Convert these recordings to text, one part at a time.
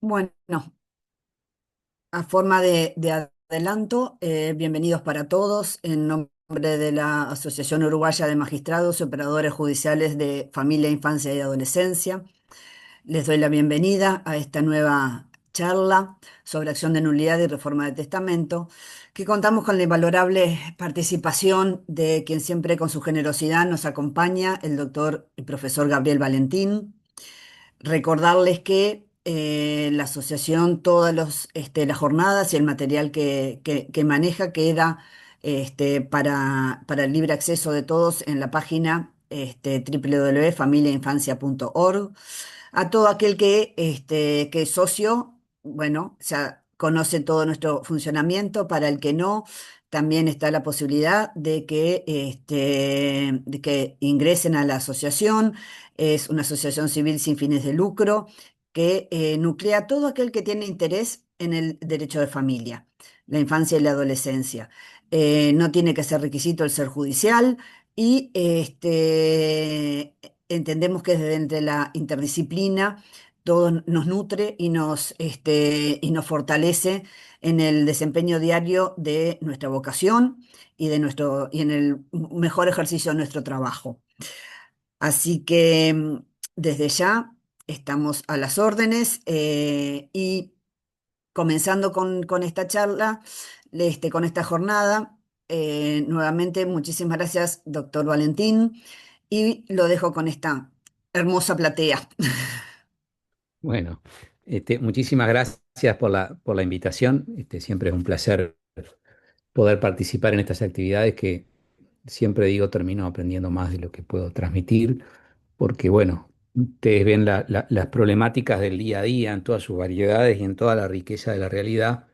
Bueno, a forma de adelanto, bienvenidos para todos en nombre de la Asociación Uruguaya de Magistrados y Operadores Judiciales de Familia, Infancia y Adolescencia. Les doy la bienvenida a esta nueva charla sobre acción de nulidad y reforma de testamento, que contamos con la invalorable participación de quien siempre con su generosidad nos acompaña, el doctor y profesor Gabriel Valentín. Recordarles que la asociación, las jornadas y el material que maneja queda para el libre acceso de todos en la página www.familiainfancia.org. A todo aquel que es socio, bueno, ya conoce todo nuestro funcionamiento. Para el que no, también está la posibilidad de que ingresen a la asociación. Es una asociación civil sin fines de lucro que nuclea a todo aquel que tiene interés en el derecho de familia, la infancia y la adolescencia. No tiene que ser requisito el ser judicial y entendemos que desde entre la interdisciplina todo nos nutre y nos fortalece en el desempeño diario de nuestra vocación y en el mejor ejercicio de nuestro trabajo. Así que desde ya estamos a las órdenes, y comenzando con esta charla, con esta jornada. Nuevamente, muchísimas gracias, doctor Valentín, y lo dejo con esta hermosa platea. Bueno, muchísimas gracias por la invitación. Siempre es un placer poder participar en estas actividades que siempre digo termino aprendiendo más de lo que puedo transmitir, porque bueno, ustedes ven las problemáticas del día a día en todas sus variedades y en toda la riqueza de la realidad.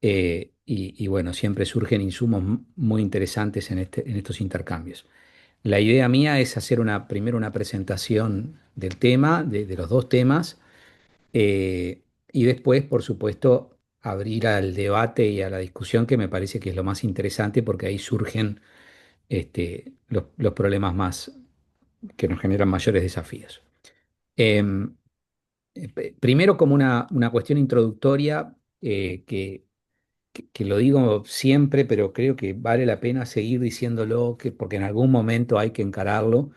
Y bueno, siempre surgen insumos muy interesantes en estos intercambios. La idea mía es hacer primero una presentación del tema, de los dos temas, y después, por supuesto, abrir al debate y a la discusión, que me parece que es lo más interesante, porque ahí surgen los problemas más que nos generan mayores desafíos. Em, Primero, como una cuestión introductoria, que lo digo siempre, pero creo que vale la pena seguir diciéndolo, porque en algún momento hay que encararlo,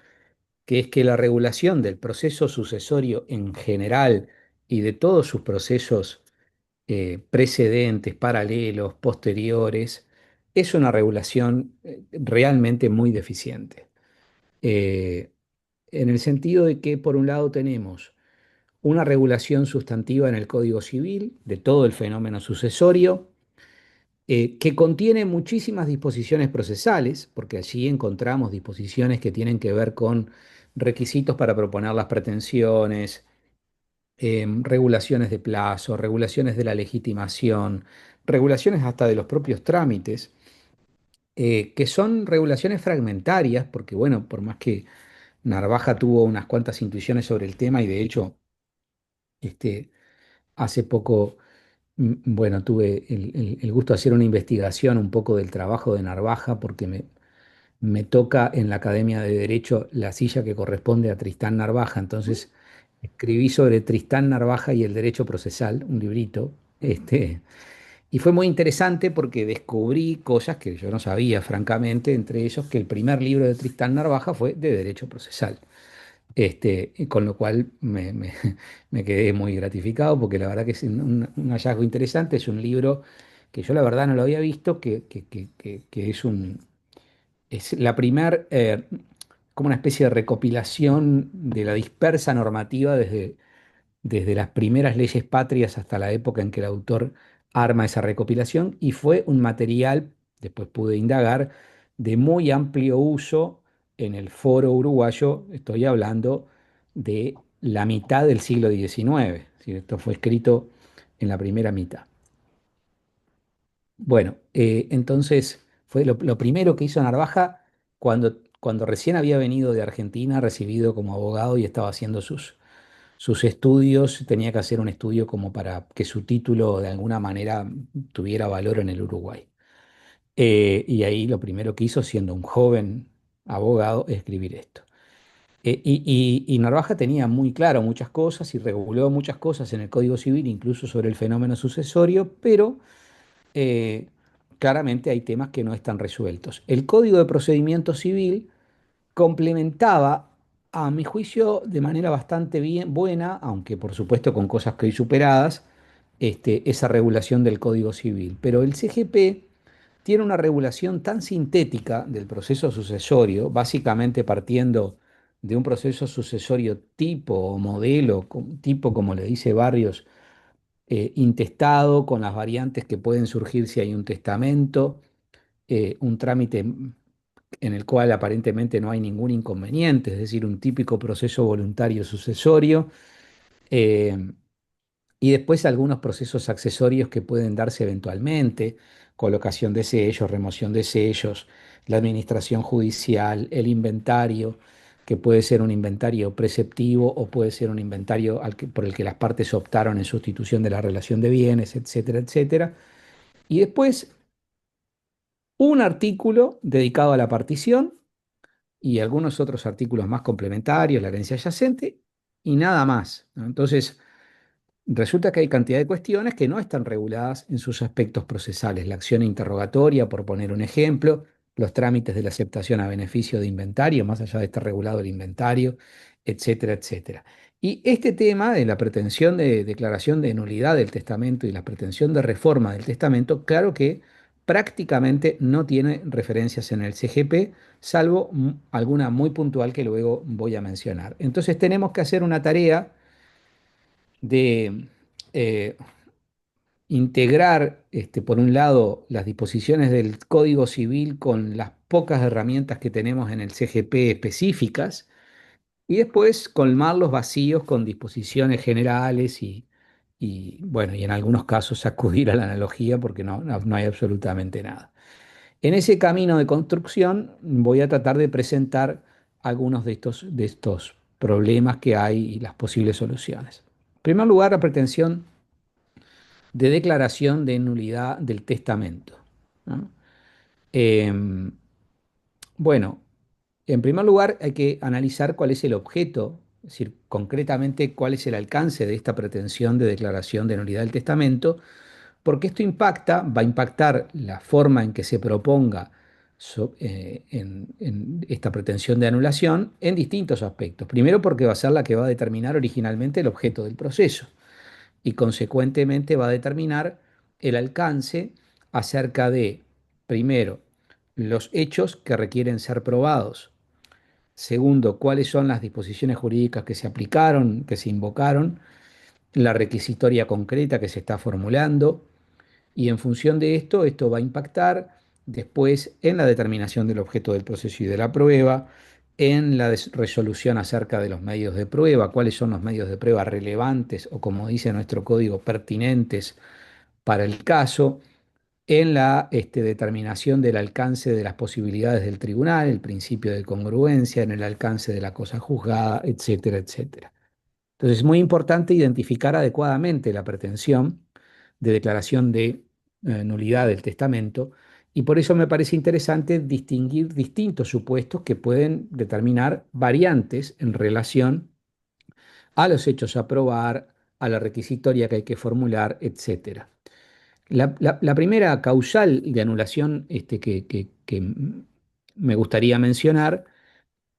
que es que la regulación del proceso sucesorio en general y de todos sus procesos precedentes, paralelos, posteriores, es una regulación realmente muy deficiente. Eh, en el sentido de que, por un lado, tenemos una regulación sustantiva en el Código Civil de todo el fenómeno sucesorio, que contiene muchísimas disposiciones procesales, porque allí encontramos disposiciones que tienen que ver con requisitos para proponer las pretensiones, regulaciones de plazo, regulaciones de la legitimación, regulaciones hasta de los propios trámites, que son regulaciones fragmentarias, porque bueno, por más que Narvaja tuvo unas cuantas intuiciones sobre el tema y de hecho, este, hace poco, bueno, tuve el gusto de hacer una investigación un poco del trabajo de Narvaja, porque me toca en la Academia de Derecho la silla que corresponde a Tristán Narvaja. Entonces escribí sobre Tristán Narvaja y el derecho procesal, un librito, y fue muy interesante porque descubrí cosas que yo no sabía, francamente, entre ellos que el primer libro de Tristán Narvaja fue de derecho procesal. Y con lo cual me quedé muy gratificado, porque la verdad que es un hallazgo interesante. Es un libro que yo la verdad no lo había visto, que es la primer, como una especie de recopilación de la dispersa normativa desde las primeras leyes patrias hasta la época en que el autor arma esa recopilación, y fue un material, después pude indagar, de muy amplio uso en el foro uruguayo. Estoy hablando de la mitad del siglo XIX, ¿sí? Esto fue escrito en la primera mitad. Bueno, entonces fue lo primero que hizo Narvaja cuando recién había venido de Argentina, recibido como abogado y estaba haciendo sus estudios. Tenía que hacer un estudio como para que su título de alguna manera tuviera valor en el Uruguay. Y ahí lo primero que hizo, siendo un joven abogado, es escribir esto. Y Narvaja tenía muy claro muchas cosas y reguló muchas cosas en el Código Civil, incluso sobre el fenómeno sucesorio, pero eh, claramente hay temas que no están resueltos. El Código de Procedimiento Civil complementaba, a mi juicio, de manera bastante bien, buena, aunque por supuesto con cosas que hay superadas, esa regulación del Código Civil. Pero el CGP tiene una regulación tan sintética del proceso sucesorio, básicamente partiendo de un proceso sucesorio tipo o modelo, tipo como le dice Barrios, intestado, con las variantes que pueden surgir si hay un testamento, un trámite en el cual aparentemente no hay ningún inconveniente, es decir, un típico proceso voluntario sucesorio, eh, y después algunos procesos accesorios que pueden darse eventualmente, colocación de sellos, remoción de sellos, la administración judicial, el inventario, que puede ser un inventario preceptivo o puede ser un inventario por el que las partes optaron en sustitución de la relación de bienes, etcétera, etcétera. Y después un artículo dedicado a la partición y algunos otros artículos más complementarios, la herencia adyacente y nada más, ¿no? Entonces, resulta que hay cantidad de cuestiones que no están reguladas en sus aspectos procesales. La acción interrogatoria, por poner un ejemplo, los trámites de la aceptación a beneficio de inventario, más allá de estar regulado el inventario, etcétera, etcétera. Y este tema de la pretensión de declaración de nulidad del testamento y la pretensión de reforma del testamento, claro que prácticamente no tiene referencias en el CGP, salvo alguna muy puntual que luego voy a mencionar. Entonces tenemos que hacer una tarea de eh, integrar, por un lado, las disposiciones del Código Civil con las pocas herramientas que tenemos en el CGP específicas, y después colmar los vacíos con disposiciones generales bueno, y en algunos casos acudir a la analogía porque no hay absolutamente nada. En ese camino de construcción voy a tratar de presentar algunos de estos problemas que hay y las posibles soluciones. En primer lugar, la pretensión de declaración de nulidad del testamento, ¿no? Em, bueno, en primer lugar hay que analizar cuál es el objeto, es decir, concretamente cuál es el alcance de esta pretensión de declaración de nulidad del testamento, porque esto va a impactar la forma en que se proponga en esta pretensión de anulación en distintos aspectos. Primero porque va a ser la que va a determinar originalmente el objeto del proceso y consecuentemente va a determinar el alcance acerca de, primero, los hechos que requieren ser probados. Segundo, cuáles son las disposiciones jurídicas que se aplicaron, que se invocaron, la requisitoria concreta que se está formulando. Y en función de esto, esto va a impactar después en la determinación del objeto del proceso y de la prueba, en la resolución acerca de los medios de prueba, cuáles son los medios de prueba relevantes o, como dice nuestro código, pertinentes para el caso, en la determinación del alcance de las posibilidades del tribunal, el principio de congruencia, en el alcance de la cosa juzgada, etcétera, etcétera. Entonces es muy importante identificar adecuadamente la pretensión de declaración de nulidad del testamento y por eso me parece interesante distinguir distintos supuestos que pueden determinar variantes en relación a los hechos a probar, a la requisitoria que hay que formular, etcétera. La primera causal de anulación que me gustaría mencionar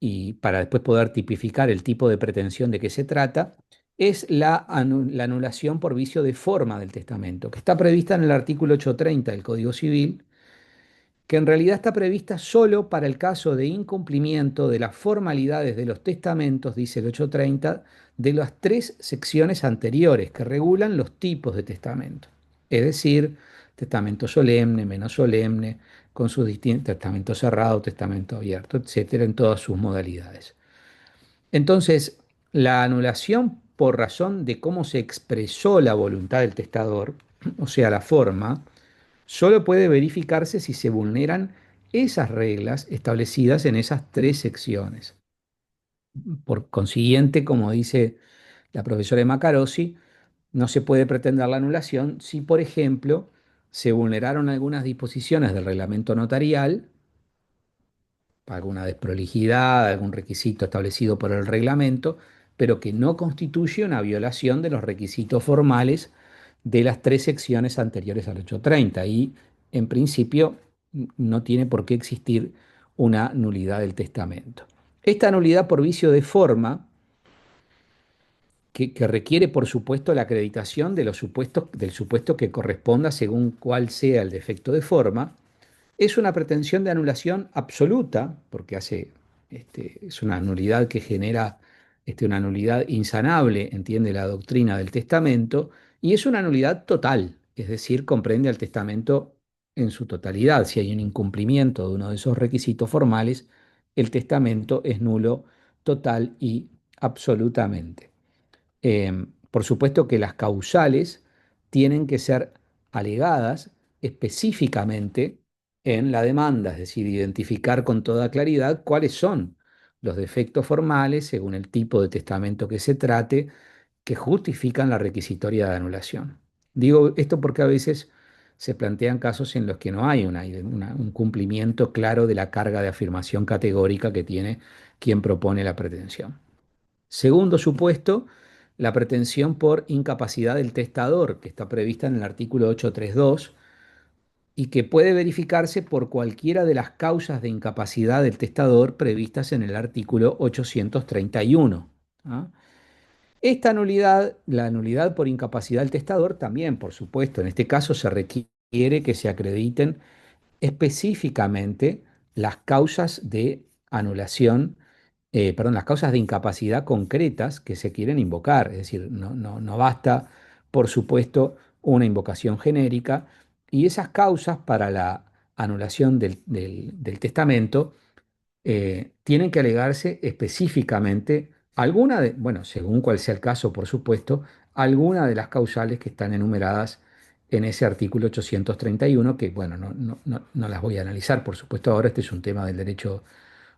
y para después poder tipificar el tipo de pretensión de que se trata, es la anulación por vicio de forma del testamento, que está prevista en el artículo 830 del Código Civil, que en realidad está prevista solo para el caso de incumplimiento de las formalidades de los testamentos, dice el 830, de las tres secciones anteriores que regulan los tipos de testamento. Es decir, testamento solemne, menos solemne, con sus distintos testamento cerrado, testamento abierto, etcétera, en todas sus modalidades. Entonces, la anulación por razón de cómo se expresó la voluntad del testador, o sea, la forma, solo puede verificarse si se vulneran esas reglas establecidas en esas tres secciones. Por consiguiente, como dice la profesora Macarosi, no se puede pretender la anulación si, por ejemplo, se vulneraron algunas disposiciones del reglamento notarial, alguna desprolijidad, algún requisito establecido por el reglamento, pero que no constituye una violación de los requisitos formales de las tres secciones anteriores al 830 y en principio no tiene por qué existir una nulidad del testamento. Esta nulidad por vicio de forma, que requiere, por supuesto, la acreditación de los supuestos, del supuesto que corresponda según cuál sea el defecto de forma, es una pretensión de anulación absoluta, porque es una nulidad que genera una nulidad insanable, entiende la doctrina del testamento, y es una nulidad total, es decir, comprende al testamento en su totalidad. Si hay un incumplimiento de uno de esos requisitos formales, el testamento es nulo total y absolutamente. Por supuesto que las causales tienen que ser alegadas específicamente en la demanda, es decir, identificar con toda claridad cuáles son los defectos formales, según el tipo de testamento que se trate, que justifican la requisitoria de anulación. Digo esto porque a veces se plantean casos en los que no hay un cumplimiento claro de la carga de afirmación categórica que tiene quien propone la pretensión. Segundo supuesto, la pretensión por incapacidad del testador, que está prevista en el artículo 832 y que puede verificarse por cualquiera de las causas de incapacidad del testador previstas en el artículo 831. ¿Ah? Esta nulidad, la nulidad por incapacidad del testador, también, por supuesto, en este caso se requiere que se acrediten específicamente las causas de anulación, perdón, las causas de incapacidad concretas que se quieren invocar. Es decir, no basta, por supuesto, una invocación genérica y esas causas para la anulación del testamento tienen que alegarse específicamente bueno, según cuál sea el caso, por supuesto, alguna de las causales que están enumeradas en ese artículo 831, que, bueno, no las voy a analizar, por supuesto, ahora este es un tema del derecho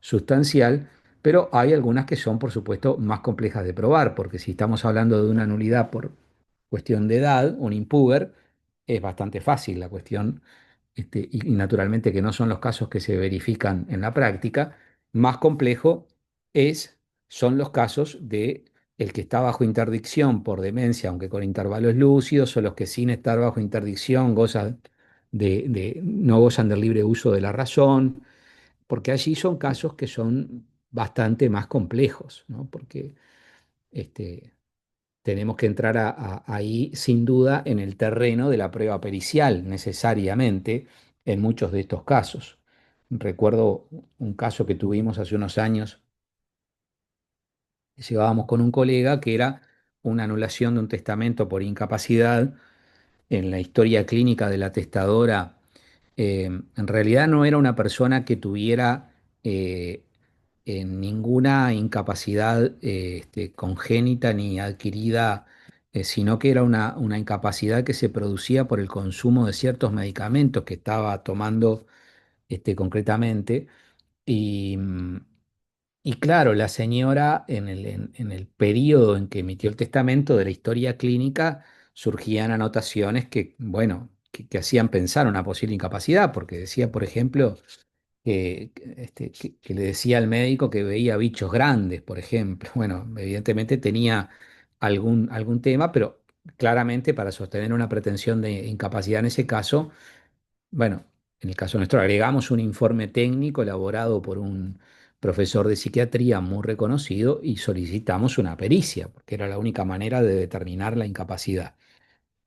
sustancial, pero hay algunas que son, por supuesto, más complejas de probar, porque si estamos hablando de una nulidad por cuestión de edad, un impúber, es bastante fácil la cuestión, y naturalmente que no son los casos que se verifican en la práctica. Más complejo son los casos de el que está bajo interdicción por demencia, aunque con intervalos lúcidos, o los que sin estar bajo interdicción no gozan del libre uso de la razón, porque allí son casos que son bastante más complejos, ¿no? Porque este, tenemos que entrar ahí sin duda en el terreno de la prueba pericial, necesariamente, en muchos de estos casos. Recuerdo un caso que tuvimos hace unos años, que llevábamos con un colega, que era una anulación de un testamento por incapacidad. En la historia clínica de la testadora, en realidad no era una persona que tuviera eh, ninguna incapacidad congénita ni adquirida, sino que era una incapacidad que se producía por el consumo de ciertos medicamentos que estaba tomando concretamente. Y, y claro, la señora en el periodo en que emitió el testamento de la historia clínica surgían anotaciones que, bueno, que hacían pensar una posible incapacidad, porque decía, por ejemplo, que le decía al médico que veía bichos grandes, por ejemplo. Bueno, evidentemente tenía algún tema, pero claramente para sostener una pretensión de incapacidad en ese caso, bueno, en el caso nuestro agregamos un informe técnico elaborado por un profesor de psiquiatría muy reconocido y solicitamos una pericia, porque era la única manera de determinar la incapacidad.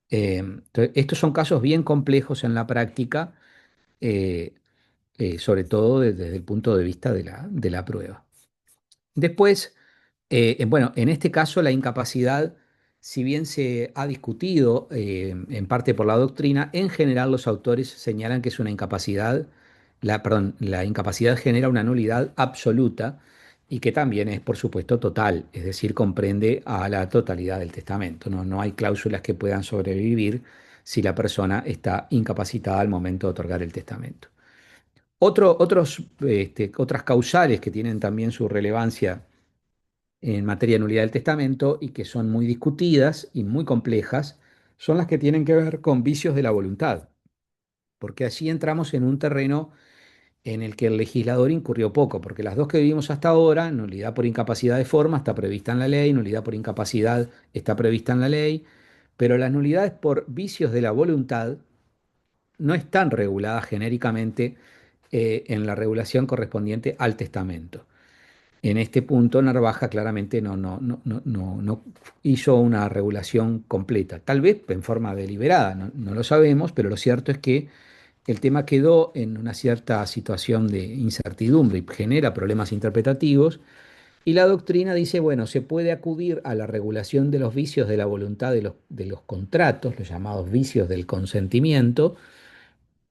Entonces, estos son casos bien complejos en la práctica, eh, sobre todo desde el punto de vista de la prueba. Después, bueno, en este caso la incapacidad, si bien se ha discutido en parte por la doctrina, en general los autores señalan que es una incapacidad, perdón, la incapacidad genera una nulidad absoluta y que también es, por supuesto, total, es decir, comprende a la totalidad del testamento. No hay cláusulas que puedan sobrevivir si la persona está incapacitada al momento de otorgar el testamento. Otras causales que tienen también su relevancia en materia de nulidad del testamento y que son muy discutidas y muy complejas son las que tienen que ver con vicios de la voluntad, porque allí entramos en un terreno en el que el legislador incurrió poco, porque las dos que vivimos hasta ahora, nulidad por incapacidad de forma está prevista en la ley, nulidad por incapacidad está prevista en la ley, pero las nulidades por vicios de la voluntad no están reguladas genéricamente en la regulación correspondiente al testamento. En este punto, Narvaja claramente no hizo una regulación completa, tal vez en forma deliberada, no lo sabemos, pero lo cierto es que el tema quedó en una cierta situación de incertidumbre y genera problemas interpretativos. Y la doctrina dice, bueno, se puede acudir a la regulación de los vicios de la voluntad de los contratos, los llamados vicios del consentimiento,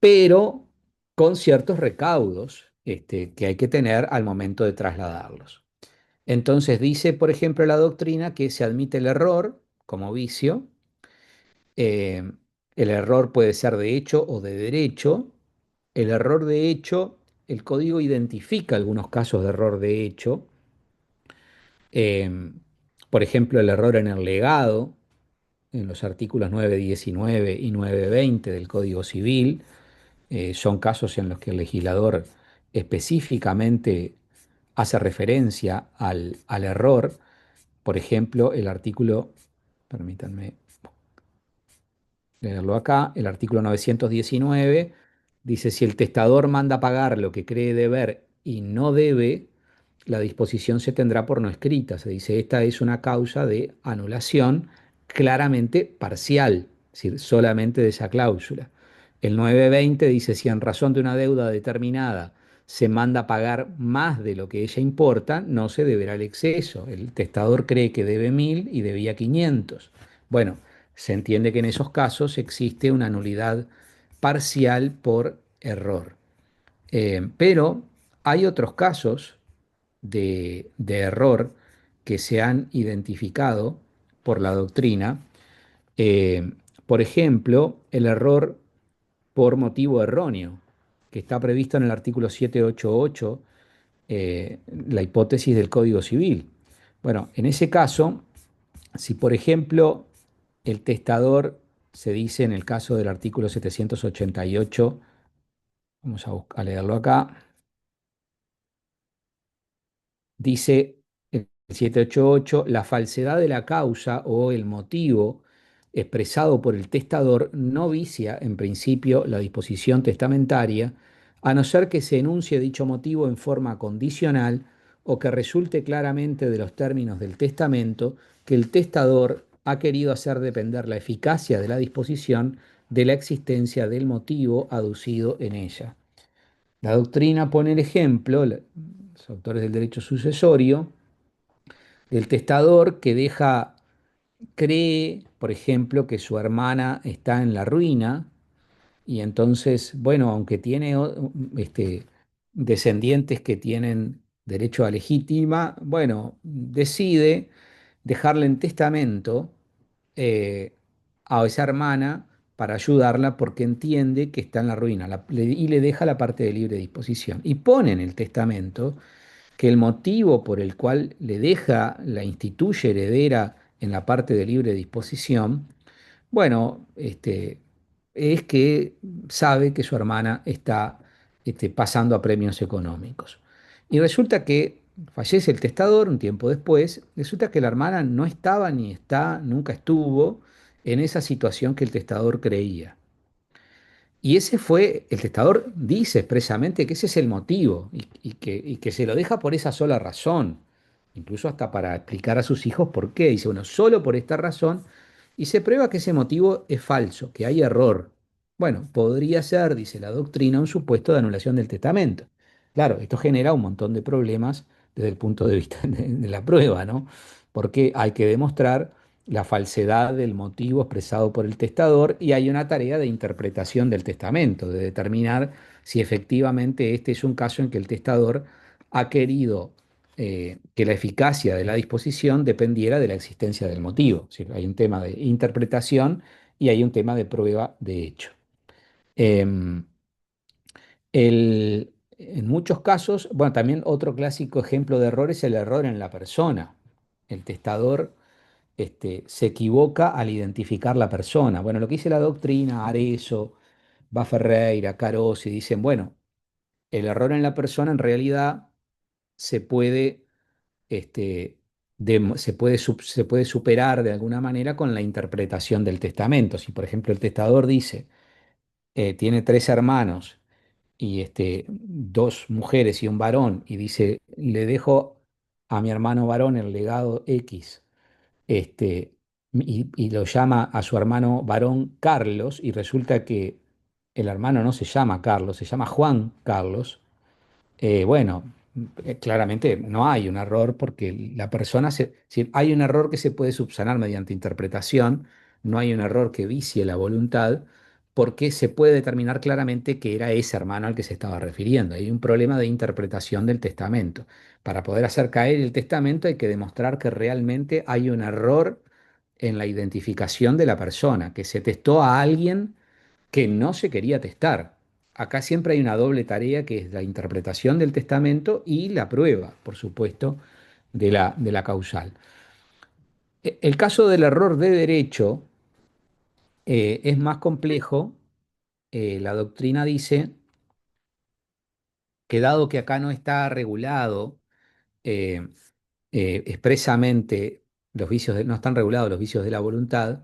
pero con ciertos recaudos que hay que tener al momento de trasladarlos. Entonces dice, por ejemplo, la doctrina que se admite el error como vicio. eh, el error puede ser de hecho o de derecho. El error de hecho, el código identifica algunos casos de error de hecho. eh, por ejemplo, el error en el legado, en los artículos 919 y 920 del Código Civil. Son casos en los que el legislador específicamente hace referencia al error. Por ejemplo, el artículo, permítanme leerlo acá, el artículo 919 dice, si el testador manda pagar lo que cree deber y no debe, la disposición se tendrá por no escrita. Se dice, esta es una causa de anulación claramente parcial, es decir, solamente de esa cláusula. El 920 dice, si en razón de una deuda determinada se manda pagar más de lo que ella importa, no se deberá el exceso. El testador cree que debe 1.000 y debía 500. Bueno, se entiende que en esos casos existe una nulidad parcial por error. Pero hay otros casos de error que se han identificado por la doctrina. Eh, por ejemplo, el error por motivo erróneo, que está previsto en el artículo 788, la hipótesis del Código Civil. Bueno, en ese caso, si por ejemplo el testador se dice en el caso del artículo 788, vamos a leerlo acá, dice el 788, la falsedad de la causa o el motivo expresado por el testador no vicia en principio la disposición testamentaria, a no ser que se enuncie dicho motivo en forma condicional o que resulte claramente de los términos del testamento que el testador ha querido hacer depender la eficacia de la disposición de la existencia del motivo aducido en ella. La doctrina pone el ejemplo, los autores del derecho sucesorio, del testador que cree, por ejemplo, que su hermana está en la ruina y entonces, bueno, aunque tiene descendientes que tienen derecho a legítima, bueno, decide dejarle en testamento eh, a esa hermana para ayudarla porque entiende que está en la ruina y le deja la parte de libre disposición. Y pone en el testamento que el motivo por el cual la instituye heredera en la parte de libre disposición, bueno, es que sabe que su hermana está pasando a premios económicos. Y resulta que fallece el testador un tiempo después, resulta que la hermana no estaba ni está, nunca estuvo en esa situación que el testador creía. Y ese fue, el testador dice expresamente que ese es el motivo y que se lo deja por esa sola razón, incluso hasta para explicar a sus hijos por qué. Dice, bueno, solo por esta razón, y se prueba que ese motivo es falso, que hay error. Bueno, podría ser, dice la doctrina, un supuesto de anulación del testamento. Claro, esto genera un montón de problemas desde el punto de vista de la prueba, ¿no? Porque hay que demostrar la falsedad del motivo expresado por el testador y hay una tarea de interpretación del testamento, de determinar si efectivamente este es un caso en que el testador ha querido que la eficacia de la disposición dependiera de la existencia del motivo. Es decir, hay un tema de interpretación y hay un tema de prueba de hecho. Em, en muchos casos, bueno, también otro clásico ejemplo de error es el error en la persona. El testador se equivoca al identificar la persona. Bueno, lo que dice la doctrina, Arezzo, Va Ferreira, Carosi, dicen, bueno, el error en la persona en realidad se puede, este, se puede superar de alguna manera con la interpretación del testamento. Si, por ejemplo, el testador dice, tiene tres hermanos y dos mujeres y un varón, y dice, le dejo a mi hermano varón el legado X, y lo llama a su hermano varón Carlos, y resulta que el hermano no se llama Carlos, se llama Juan Carlos. Bueno, claramente no hay un error porque la persona si hay un error que se puede subsanar mediante interpretación, no hay un error que vicie la voluntad, porque se puede determinar claramente que era ese hermano al que se estaba refiriendo. Hay un problema de interpretación del testamento. Para poder hacer caer el testamento hay que demostrar que realmente hay un error en la identificación de la persona, que se testó a alguien que no se quería testar. Acá siempre hay una doble tarea que es la interpretación del testamento y la prueba, por supuesto, de la causal. El caso del error de derecho es más complejo. La doctrina dice que dado que acá no está regulado eh, expresamente no están regulados los vicios de la voluntad,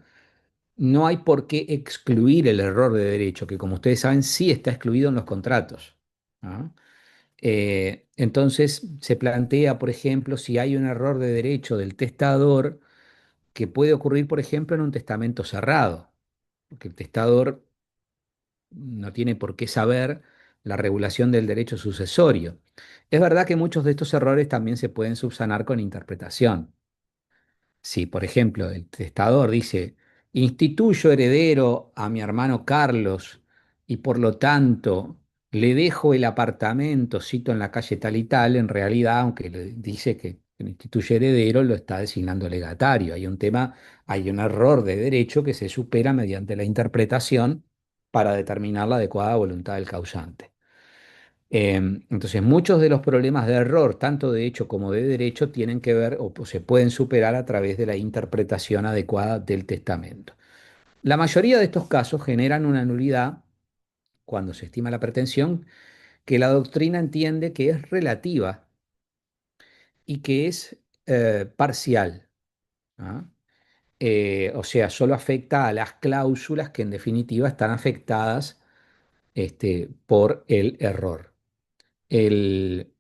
no hay por qué excluir el error de derecho, que como ustedes saben sí está excluido en los contratos. ¿Ah? Entonces se plantea, por ejemplo, si hay un error de derecho del testador que puede ocurrir, por ejemplo, en un testamento cerrado, porque el testador no tiene por qué saber la regulación del derecho sucesorio. Es verdad que muchos de estos errores también se pueden subsanar con interpretación. Si, por ejemplo, el testador dice, instituyo heredero a mi hermano Carlos y por lo tanto le dejo el apartamento, cito en la calle tal y tal, en realidad, aunque le dice que el instituye heredero, lo está designando legatario. Hay un tema, hay un error de derecho que se supera mediante la interpretación para determinar la adecuada voluntad del causante. Entonces, muchos de los problemas de error, tanto de hecho como de derecho, tienen que ver o se pueden superar a través de la interpretación adecuada del testamento. La mayoría de estos casos generan una nulidad cuando se estima la pretensión que la doctrina entiende que es relativa y que es parcial. ¿Ah? O sea, solo afecta a las cláusulas que en definitiva están afectadas por el error. El,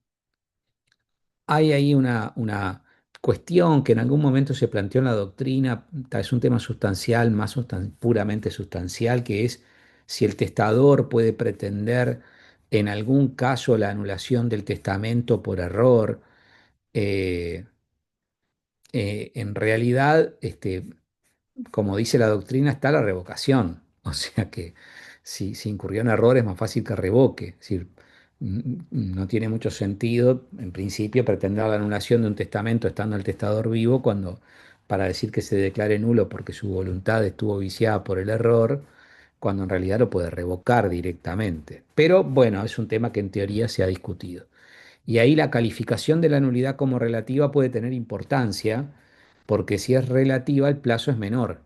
Hay ahí una cuestión que en algún momento se planteó en la doctrina, es un tema sustancial, más puramente sustancial, que es si el testador puede pretender en algún caso la anulación del testamento por error. Eh, en realidad, como dice la doctrina, está la revocación. O sea que si incurrió en error es más fácil que revoque. Es decir, no tiene mucho sentido, en principio, pretender la anulación de un testamento estando el testador vivo cuando para decir que se declare nulo porque su voluntad estuvo viciada por el error, cuando en realidad lo puede revocar directamente. Pero bueno, es un tema que en teoría se ha discutido. Y ahí la calificación de la nulidad como relativa puede tener importancia, porque si es relativa el plazo es menor.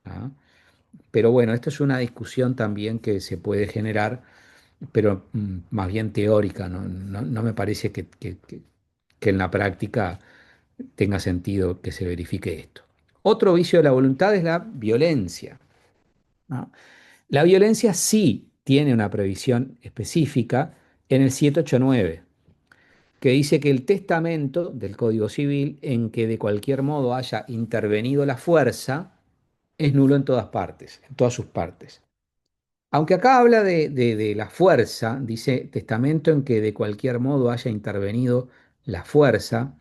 ¿Ah? Pero bueno, esto es una discusión también que se puede generar, pero más bien teórica, ¿no? No me parece que en la práctica tenga sentido que se verifique esto. Otro vicio de la voluntad es la violencia. ¿No? La violencia sí tiene una previsión específica en el 789, que dice que el testamento del Código Civil en que de cualquier modo haya intervenido la fuerza es nulo en todas partes, en todas sus partes. Aunque acá habla de la fuerza, dice testamento en que de cualquier modo haya intervenido la fuerza,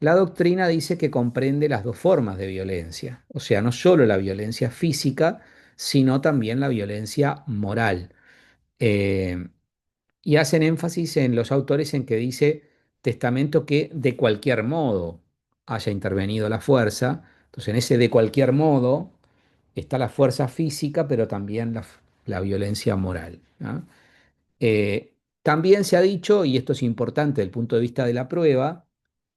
la doctrina dice que comprende las dos formas de violencia, o sea, no solo la violencia física, sino también la violencia moral. Eh, y hacen énfasis en los autores en que dice testamento que de cualquier modo haya intervenido la fuerza. Entonces, en ese de cualquier modo está la fuerza física, pero también la violencia moral. ¿Ah? También se ha dicho, y esto es importante desde el punto de vista de la prueba,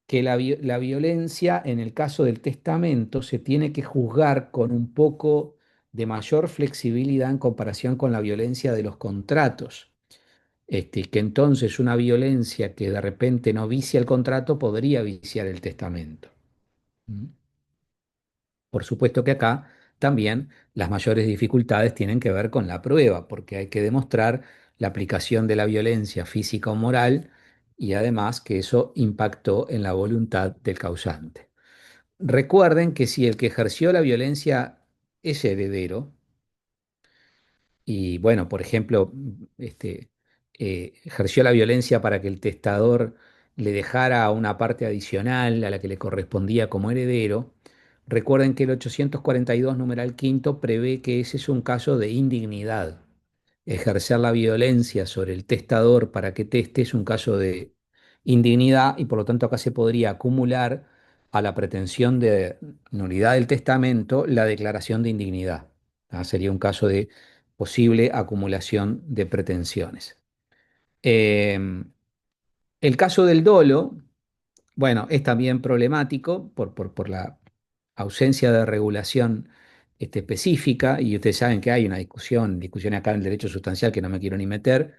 que la violencia en el caso del testamento se tiene que juzgar con un poco de mayor flexibilidad en comparación con la violencia de los contratos. que entonces una violencia que de repente no vicia el contrato podría viciar el testamento. ¿Mm? Por supuesto que acá también las mayores dificultades tienen que ver con la prueba, porque hay que demostrar la aplicación de la violencia física o moral y además que eso impactó en la voluntad del causante. Recuerden que si el que ejerció la violencia es heredero, y bueno, por ejemplo, ejerció la violencia para que el testador le dejara una parte adicional a la que le correspondía como heredero. Recuerden que el 842, numeral quinto, prevé que ese es un caso de indignidad. Ejercer la violencia sobre el testador para que teste es un caso de indignidad y por lo tanto acá se podría acumular a la pretensión de nulidad del testamento la declaración de indignidad. Sería un caso de posible acumulación de pretensiones. Eh, el caso del dolo, bueno, es también problemático por la ausencia de regulación específica, y ustedes saben que hay una discusión acá en el derecho sustancial que no me quiero ni meter,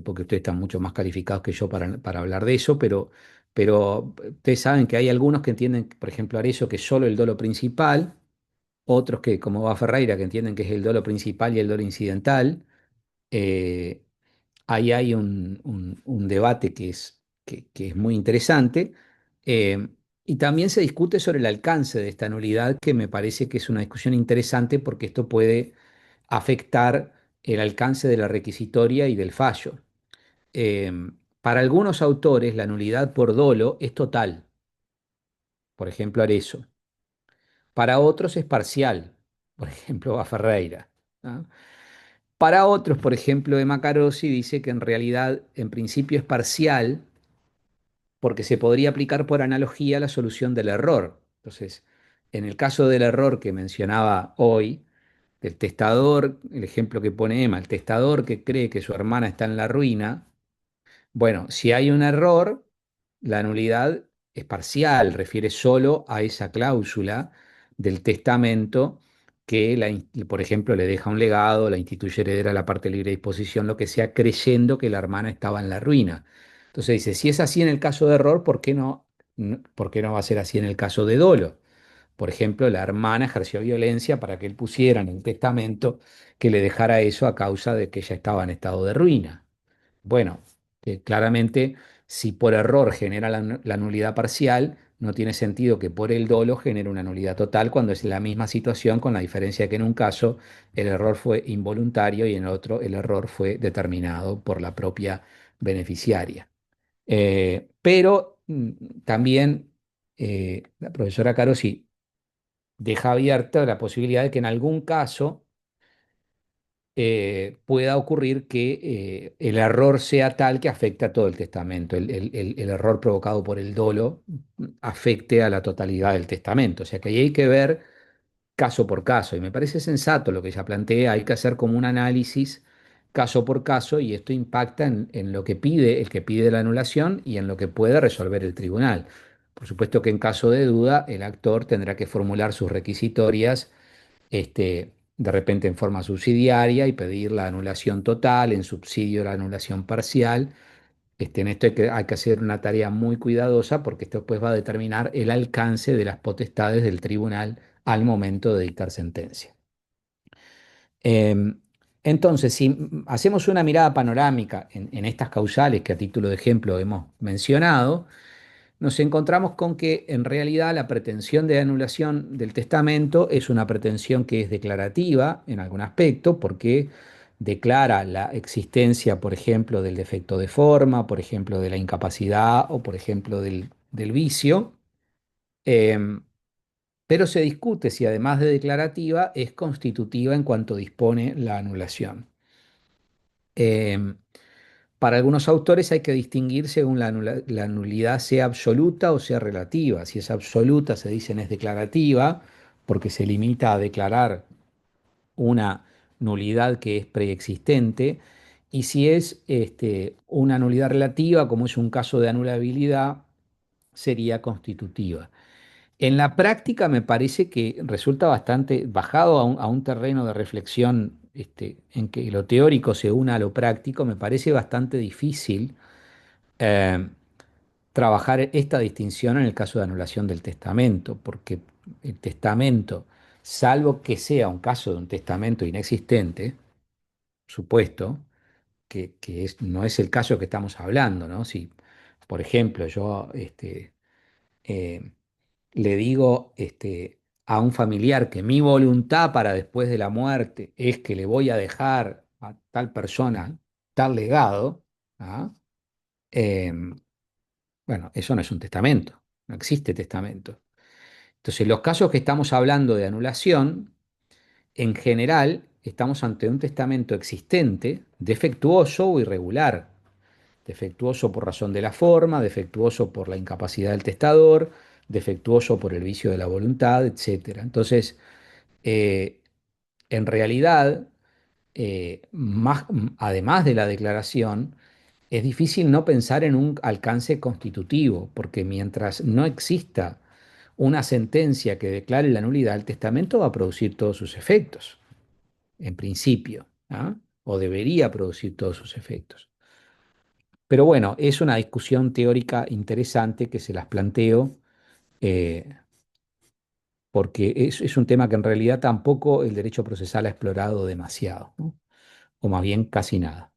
porque ustedes están mucho más calificados que yo para hablar de eso, pero ustedes saben que hay algunos que entienden, por ejemplo, Arezzo, que es solo el dolo principal, otros que, como va Ferreira, que entienden que es el dolo principal y el dolo incidental. Eh, Ahí hay un debate que es muy interesante, eh, y también se discute sobre el alcance de esta nulidad, que me parece que es una discusión interesante porque esto puede afectar el alcance de la requisitoria y del fallo. Eh, para algunos autores, la nulidad por dolo es total, por ejemplo, Arezzo. Para otros es parcial, por ejemplo, a Ferreira. ¿Ah? Para otros, por ejemplo, de Macarosi, dice que en realidad, en principio, es parcial porque se podría aplicar por analogía la solución del error. Entonces, en el caso del error que mencionaba hoy, del testador, el ejemplo que pone Emma, el testador que cree que su hermana está en la ruina, bueno, si hay un error, la nulidad es parcial, refiere solo a esa cláusula del testamento que, por ejemplo, le deja un legado, la instituye heredera a la parte de libre disposición, lo que sea, creyendo que la hermana estaba en la ruina. Entonces dice, si es así en el caso de error, ¿por qué no va a ser así en el caso de dolo? Por ejemplo, la hermana ejerció violencia para que él pusiera en el testamento que le dejara eso a causa de que ella estaba en estado de ruina. Bueno, claramente, si por error genera la nulidad parcial, no tiene sentido que por el dolo genere una nulidad total cuando es la misma situación, con la diferencia que en un caso el error fue involuntario y en otro el error fue determinado por la propia beneficiaria. Pero también la profesora Carosi deja abierta la posibilidad de que en algún caso pueda ocurrir que el error sea tal que afecte a todo el testamento, el error provocado por el dolo afecte a la totalidad del testamento. O sea que ahí hay que ver caso por caso, y me parece sensato lo que ella plantea, hay que hacer como un análisis caso por caso, y esto impacta en lo que pide el que pide la anulación y en lo que puede resolver el tribunal. Por supuesto que en caso de duda, el actor tendrá que formular sus requisitorias, de repente en forma subsidiaria, y pedir la anulación total, en subsidio la anulación parcial. En esto hay que hacer una tarea muy cuidadosa porque esto pues va a determinar el alcance de las potestades del tribunal al momento de dictar sentencia. Em, entonces, si hacemos una mirada panorámica en estas causales que a título de ejemplo hemos mencionado, nos encontramos con que en realidad la pretensión de anulación del testamento es una pretensión que es declarativa en algún aspecto, porque declara la existencia, por ejemplo, del defecto de forma, por ejemplo, de la incapacidad o, por ejemplo, del vicio. Em, pero se discute si además de declarativa es constitutiva en cuanto dispone la anulación. Em, Para algunos autores hay que distinguir según la nulidad sea absoluta o sea relativa. Si es absoluta, se dicen es declarativa, porque se limita a declarar una nulidad que es preexistente. Y si es una nulidad relativa, como es un caso de anulabilidad, sería constitutiva. En la práctica me parece que resulta bastante bajado a un terreno de reflexión en que lo teórico se una a lo práctico, me parece bastante difícil eh, trabajar esta distinción en el caso de anulación del testamento, porque el testamento, salvo que sea un caso de un testamento inexistente, supuesto, no es el caso que estamos hablando, ¿no? Si, por ejemplo, yo eh, le digo a un familiar que mi voluntad para después de la muerte es que le voy a dejar a tal persona tal legado, ¿ah? Em, bueno, eso no es un testamento, no existe testamento. Entonces, los casos que estamos hablando de anulación, en general, estamos ante un testamento existente, defectuoso o irregular. Defectuoso por razón de la forma, defectuoso por la incapacidad del testador, defectuoso por el vicio de la voluntad, etcétera. Entonces, eh, en realidad, además de la declaración, es difícil no pensar en un alcance constitutivo, porque mientras no exista una sentencia que declare la nulidad, el testamento va a producir todos sus efectos, en principio, ¿ah? O debería producir todos sus efectos. Pero bueno, es una discusión teórica interesante que se las planteo, eh, porque es un tema que en realidad tampoco el derecho procesal ha explorado demasiado, ¿no? O más bien casi nada.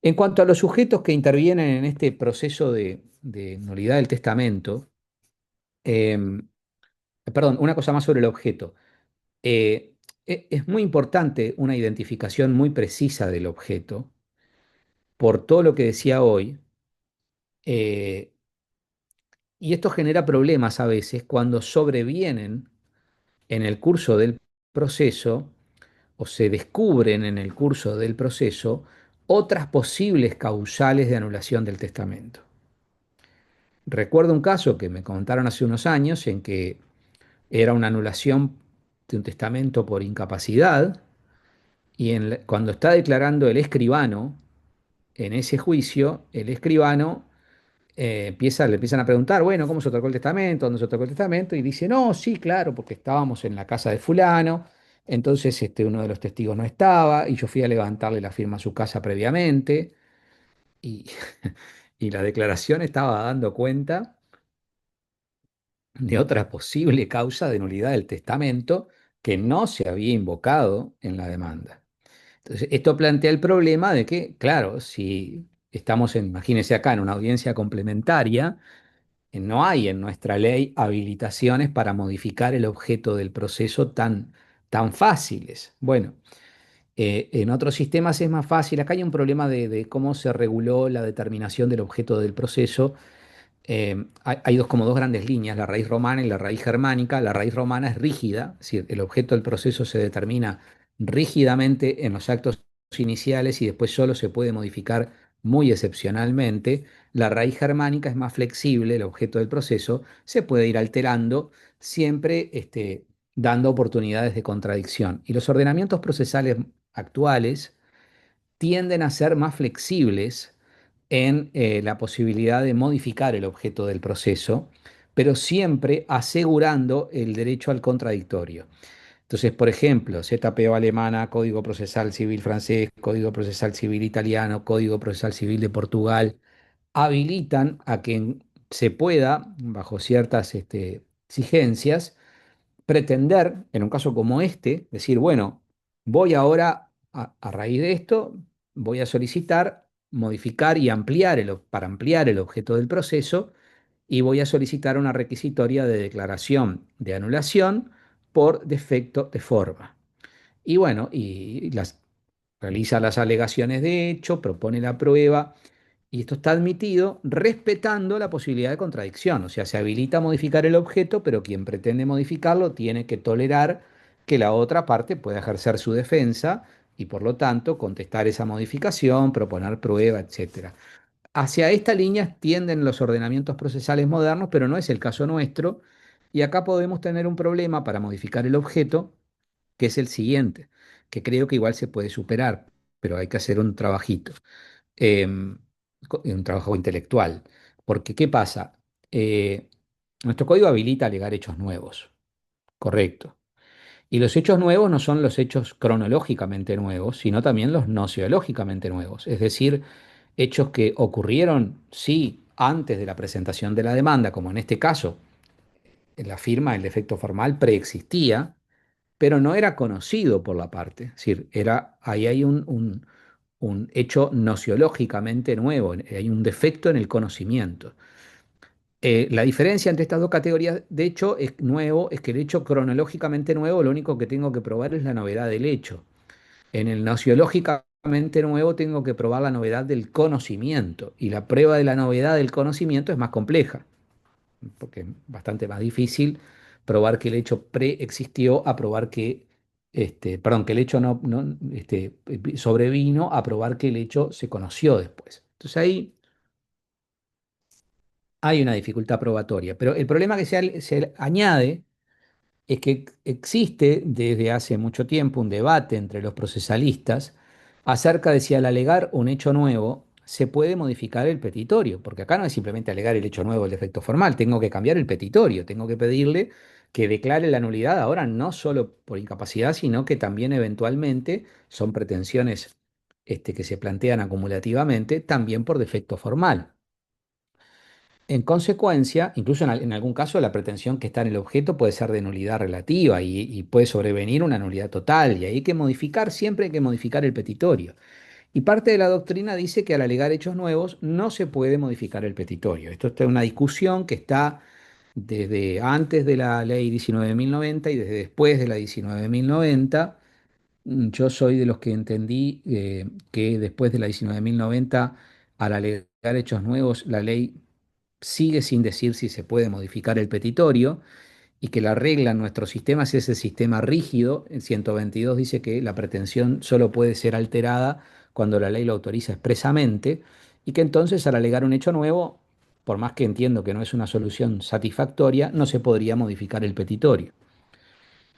En cuanto a los sujetos que intervienen en este proceso de nulidad del testamento, perdón, una cosa más sobre el objeto. Es muy importante una identificación muy precisa del objeto por todo lo que decía hoy, eh, y esto genera problemas a veces cuando sobrevienen en el curso del proceso o se descubren en el curso del proceso otras posibles causales de anulación del testamento. Recuerdo un caso que me contaron hace unos años en que era una anulación de un testamento por incapacidad y cuando está declarando el escribano en ese juicio, el escribano le empiezan a preguntar, bueno, ¿cómo se otorgó el testamento? ¿Dónde se otorgó el testamento? Y dice, no, sí, claro, porque estábamos en la casa de fulano, entonces uno de los testigos no estaba y yo fui a levantarle la firma a su casa previamente y, y la declaración estaba dando cuenta de otra posible causa de nulidad del testamento que no se había invocado en la demanda. Entonces, esto plantea el problema de que, claro, si estamos imagínense acá, en una audiencia complementaria, no hay en nuestra ley habilitaciones para modificar el objeto del proceso tan fáciles. Bueno, en otros sistemas es más fácil. Acá hay un problema de cómo se reguló la determinación del objeto del proceso. Hay como dos grandes líneas, la raíz romana y la raíz germánica. La raíz romana es rígida, es decir, el objeto del proceso se determina rígidamente en los actos iniciales y después solo se puede modificar muy excepcionalmente. La raíz germánica es más flexible, el objeto del proceso se puede ir alterando, siempre dando oportunidades de contradicción. Y los ordenamientos procesales actuales tienden a ser más flexibles en la posibilidad de modificar el objeto del proceso, pero siempre asegurando el derecho al contradictorio. Entonces, por ejemplo, ZPO alemana, Código Procesal Civil francés, Código Procesal Civil italiano, Código Procesal Civil de Portugal, habilitan a que se pueda, bajo ciertas exigencias, pretender, en un caso como este, decir, bueno, voy ahora, a raíz de esto, voy a solicitar modificar y ampliar para ampliar el objeto del proceso y voy a solicitar una requisitoria de declaración de anulación por defecto de forma. Y bueno, realiza las alegaciones de hecho, propone la prueba y esto está admitido respetando la posibilidad de contradicción. O sea, se habilita a modificar el objeto, pero quien pretende modificarlo tiene que tolerar que la otra parte pueda ejercer su defensa y por lo tanto contestar esa modificación, proponer prueba, etcétera. Hacia esta línea tienden los ordenamientos procesales modernos, pero no es el caso nuestro. Y acá podemos tener un problema para modificar el objeto, que es el siguiente, que creo que igual se puede superar, pero hay que hacer un trabajito, un trabajo intelectual. Porque, ¿qué pasa? Nuestro código habilita alegar hechos nuevos, correcto. Y los hechos nuevos no son los hechos cronológicamente nuevos, sino también los nociológicamente nuevos, es decir, hechos que ocurrieron, sí, antes de la presentación de la demanda, como en este caso, en la firma, el defecto formal preexistía, pero no era conocido por la parte. Es decir, ahí hay un hecho nociológicamente nuevo, hay un defecto en el conocimiento. La diferencia entre estas dos categorías de hecho es nuevo, es que el hecho cronológicamente nuevo, lo único que tengo que probar es la novedad del hecho. En el nociológicamente nuevo tengo que probar la novedad del conocimiento, y la prueba de la novedad del conocimiento es más compleja, porque es bastante más difícil probar que el hecho preexistió a probar que, perdón, que el hecho sobrevino a probar que el hecho se conoció después. Entonces ahí hay una dificultad probatoria, pero el problema que se añade es que existe desde hace mucho tiempo un debate entre los procesalistas acerca de si al alegar un hecho nuevo se puede modificar el petitorio, porque acá no es simplemente alegar el hecho nuevo, el defecto formal, tengo que cambiar el petitorio, tengo que pedirle que declare la nulidad ahora no solo por incapacidad, sino que también eventualmente son pretensiones que se plantean acumulativamente, también por defecto formal. En consecuencia, incluso en algún caso, la pretensión que está en el objeto puede ser de nulidad relativa y puede sobrevenir una nulidad total, y ahí hay que modificar, siempre hay que modificar el petitorio. Y parte de la doctrina dice que al alegar hechos nuevos no se puede modificar el petitorio. Esto es una discusión que está desde antes de la ley 19.090 y desde después de la 19.090. Yo soy de los que entendí que después de la 19.090, al alegar hechos nuevos, la ley sigue sin decir si se puede modificar el petitorio, y que la regla en nuestro sistema es ese sistema rígido. El 122 dice que la pretensión solo puede ser alterada cuando la ley lo autoriza expresamente, y que entonces al alegar un hecho nuevo, por más que entiendo que no es una solución satisfactoria, no se podría modificar el petitorio.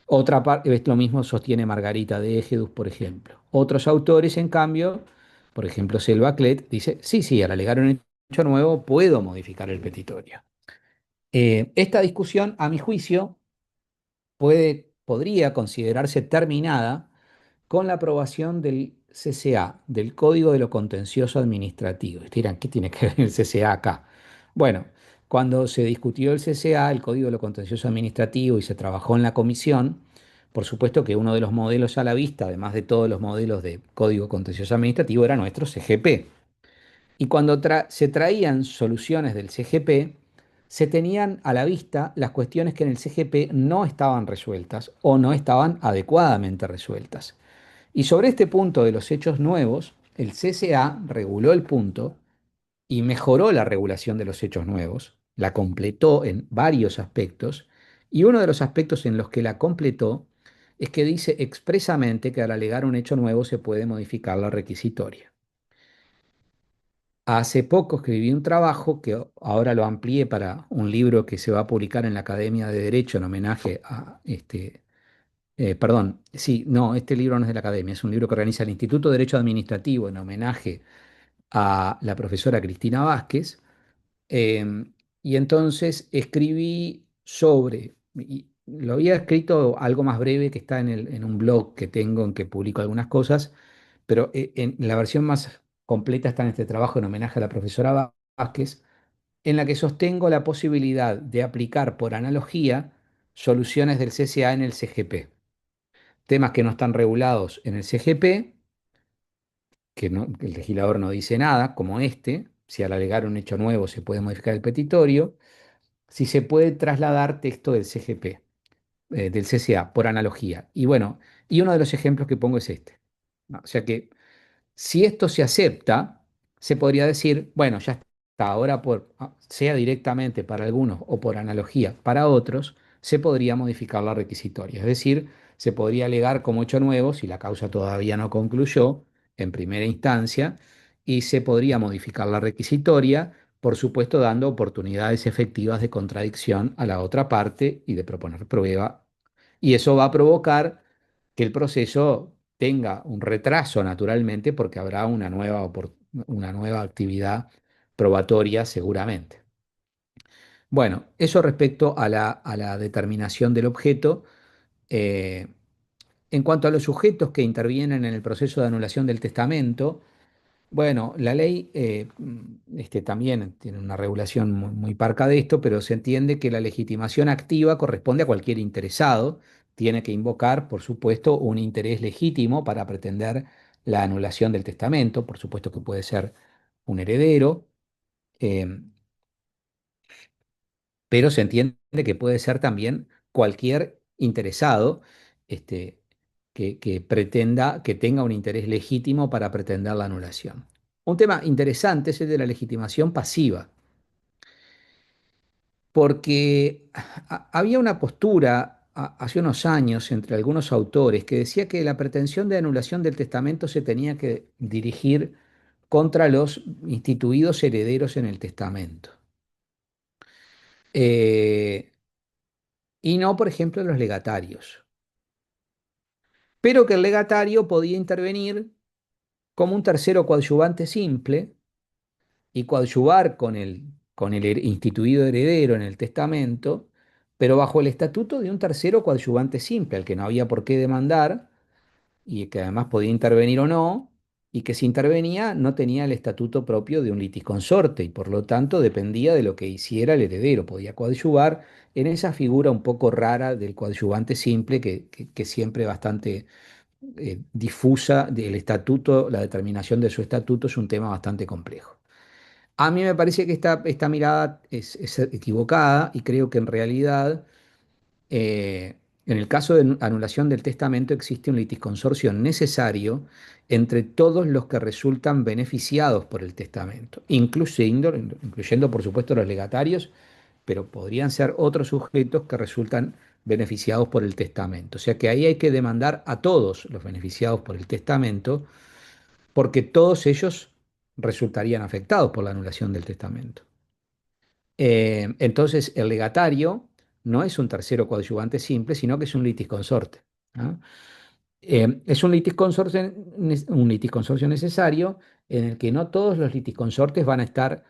Otra parte, es lo mismo sostiene Margarita de Égedus, por ejemplo. Otros autores, en cambio, por ejemplo, Selva Clet, dice, sí, sí, al alegar un hecho nuevo puedo modificar el petitorio. Esta discusión, a mi juicio, podría considerarse terminada con la aprobación del CCA, del Código de lo Contencioso Administrativo. Y dirán, ¿qué tiene que ver el CCA acá? Bueno, cuando se discutió el CCA, el Código de lo Contencioso Administrativo, y se trabajó en la comisión, por supuesto que uno de los modelos a la vista, además de todos los modelos de Código Contencioso Administrativo, era nuestro CGP. Y cuando se traían soluciones del CGP, se tenían a la vista las cuestiones que en el CGP no estaban resueltas o no estaban adecuadamente resueltas. Y sobre este punto de los hechos nuevos, el CCA reguló el punto y mejoró la regulación de los hechos nuevos, la completó en varios aspectos, y uno de los aspectos en los que la completó es que dice expresamente que al alegar un hecho nuevo se puede modificar la requisitoria. Hace poco escribí un trabajo que ahora lo amplié para un libro que se va a publicar en la Academia de Derecho en homenaje a perdón, sí, no, este libro no es de la Academia, es un libro que organiza el Instituto de Derecho Administrativo en homenaje a la profesora Cristina Vázquez. eh, y entonces escribí sobre, y lo había escrito algo más breve, que está en un blog que tengo en que publico algunas cosas, pero en la versión más completa está en este trabajo en homenaje a la profesora Vázquez, en la que sostengo la posibilidad de aplicar por analogía soluciones del CCA en el CGP. Temas que no están regulados en el CGP, que el legislador no dice nada, como si al alegar un hecho nuevo se puede modificar el petitorio, si se puede trasladar texto del CGP, del CCA, por analogía. Y bueno, y uno de los ejemplos que pongo es este. ¿No? O sea que si esto se acepta, se podría decir, bueno, ya está, ahora sea directamente para algunos o por analogía para otros, se podría modificar la requisitoria. Es decir, se podría alegar como hecho nuevo si la causa todavía no concluyó en primera instancia, y se podría modificar la requisitoria, por supuesto dando oportunidades efectivas de contradicción a la otra parte y de proponer prueba. Y eso va a provocar que el proceso tenga un retraso naturalmente, porque habrá una nueva actividad probatoria seguramente. Bueno, eso respecto a la determinación del objeto. En cuanto a los sujetos que intervienen en el proceso de anulación del testamento, bueno, la ley también tiene una regulación muy parca de esto, pero se entiende que la legitimación activa corresponde a cualquier interesado. Tiene que invocar, por supuesto, un interés legítimo para pretender la anulación del testamento. Por supuesto que puede ser un heredero, eh, pero se entiende que puede ser también cualquier interesado este, que pretenda, que tenga un interés legítimo para pretender la anulación. Un tema interesante es el de la legitimación pasiva, porque había una postura hace unos años entre algunos autores que decía que la pretensión de anulación del testamento se tenía que dirigir contra los instituidos herederos en el testamento. Eh, y no, por ejemplo, los legatarios. Pero que el legatario podía intervenir como un tercero coadyuvante simple y coadyuvar con el instituido heredero en el testamento, pero bajo el estatuto de un tercero coadyuvante simple, al que no había por qué demandar y que además podía intervenir o no, y que si intervenía no tenía el estatuto propio de un litisconsorte y por lo tanto dependía de lo que hiciera el heredero, podía coadyuvar en esa figura un poco rara del coadyuvante simple que siempre bastante difusa del estatuto, la determinación de su estatuto es un tema bastante complejo. A mí me parece que esta mirada es equivocada y creo que en realidad, en el caso de anulación del testamento, existe un litisconsorcio necesario entre todos los que resultan beneficiados por el testamento, incluyendo por supuesto los legatarios, pero podrían ser otros sujetos que resultan beneficiados por el testamento. O sea que ahí hay que demandar a todos los beneficiados por el testamento, porque todos ellos resultarían afectados por la anulación del testamento. Entonces, el legatario no es un tercero coadyuvante simple, sino que es un litisconsorte. ¿Ah? Es un litisconsorcio necesario en el que no todos los litisconsortes van a estar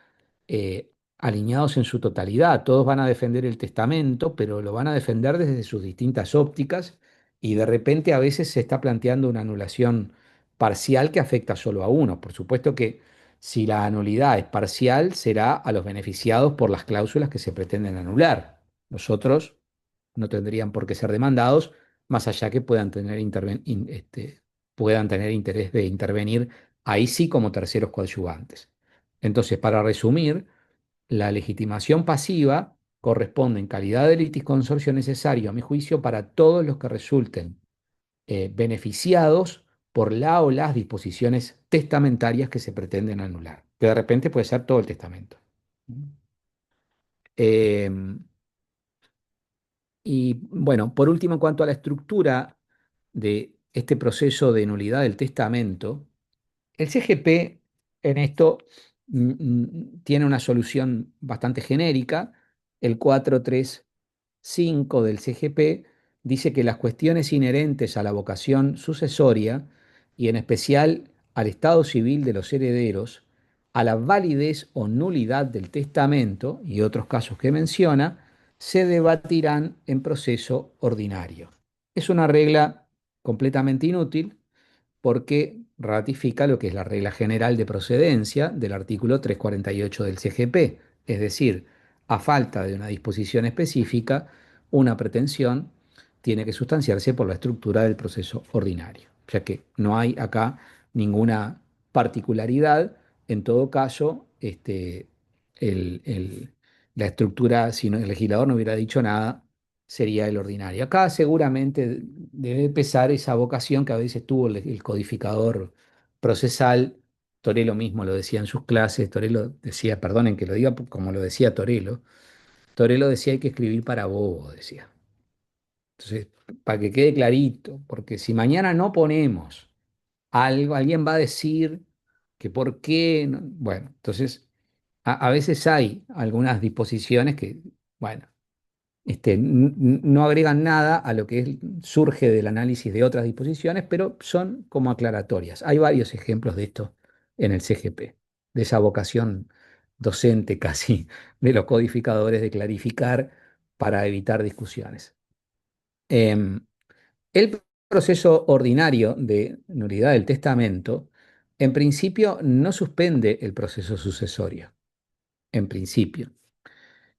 alineados en su totalidad. Todos van a defender el testamento, pero lo van a defender desde sus distintas ópticas y de repente a veces se está planteando una anulación parcial que afecta solo a uno. Por supuesto que si la anulidad es parcial, será a los beneficiados por las cláusulas que se pretenden anular. Los otros no tendrían por qué ser demandados más allá que puedan tener interés de intervenir ahí sí como terceros coadyuvantes. Entonces, para resumir, la legitimación pasiva corresponde en calidad de litisconsorcio necesario, a mi juicio, para todos los que resulten beneficiados por la o las disposiciones testamentarias que se pretenden anular, que de repente puede ser todo el testamento. Em, y bueno, por último, en cuanto a la estructura de este proceso de nulidad del testamento, el CGP en esto tiene una solución bastante genérica. El 435 del CGP dice que las cuestiones inherentes a la vocación sucesoria y en especial al estado civil de los herederos, a la validez o nulidad del testamento y otros casos que menciona, se debatirán en proceso ordinario. Es una regla completamente inútil porque ratifica lo que es la regla general de procedencia del artículo 348 del CGP, es decir, a falta de una disposición específica, una pretensión tiene que sustanciarse por la estructura del proceso ordinario, ya que no hay acá ninguna particularidad. En todo caso, el- el- la estructura, si el legislador no hubiera dicho nada, sería el ordinario. Acá seguramente debe pesar esa vocación que a veces tuvo el codificador procesal. Torello mismo lo decía en sus clases. Torello decía, perdonen que lo diga como lo decía Torello. Torello decía hay que escribir para bobos, decía. Entonces, para que quede clarito, porque si mañana no ponemos algo, alguien va a decir que por qué. Bueno, entonces a veces hay algunas disposiciones que, bueno, no agregan nada a lo que surge del análisis de otras disposiciones, pero son como aclaratorias. Hay varios ejemplos de esto en el CGP, de esa vocación docente casi de los codificadores de clarificar para evitar discusiones. Em, el proceso ordinario de nulidad del testamento, en principio no suspende el proceso sucesorio, en principio,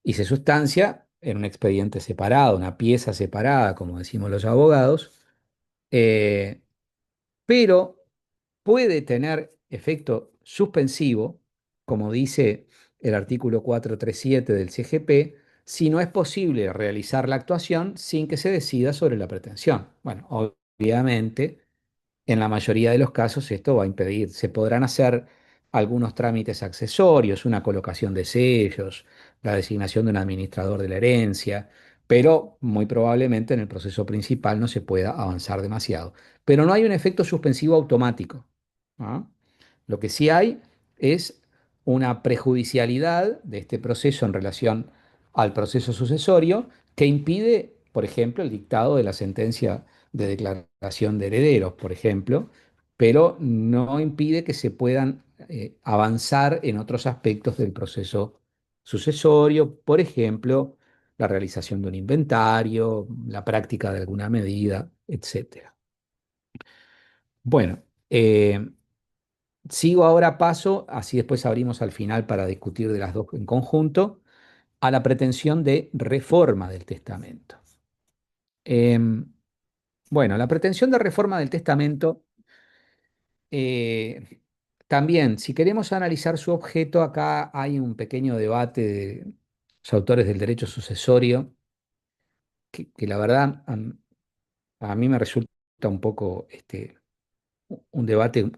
y se sustancia en un expediente separado, una pieza separada, como decimos los abogados, eh, pero puede tener efecto suspensivo, como dice el artículo 437 del CGP, si no es posible realizar la actuación sin que se decida sobre la pretensión. Bueno, obviamente, en la mayoría de los casos esto va a impedir. Se podrán hacer algunos trámites accesorios, una colocación de sellos, la designación de un administrador de la herencia, pero muy probablemente en el proceso principal no se pueda avanzar demasiado. Pero no hay un efecto suspensivo automático. ¿Ah? Lo que sí hay es una prejudicialidad de este proceso en relación al proceso sucesorio que impide, por ejemplo, el dictado de la sentencia de declaración de herederos, por ejemplo, pero no impide que se puedan avanzar en otros aspectos del proceso sucesorio, por ejemplo, la realización de un inventario, la práctica de alguna medida, etcétera. Bueno, sigo ahora paso, así después abrimos al final para discutir de las dos en conjunto, a la pretensión de reforma del testamento. Em, bueno, la pretensión de reforma del testamento, eh, también, si queremos analizar su objeto, acá hay un pequeño debate de los autores del derecho sucesorio, que la verdad a mí me resulta un poco un debate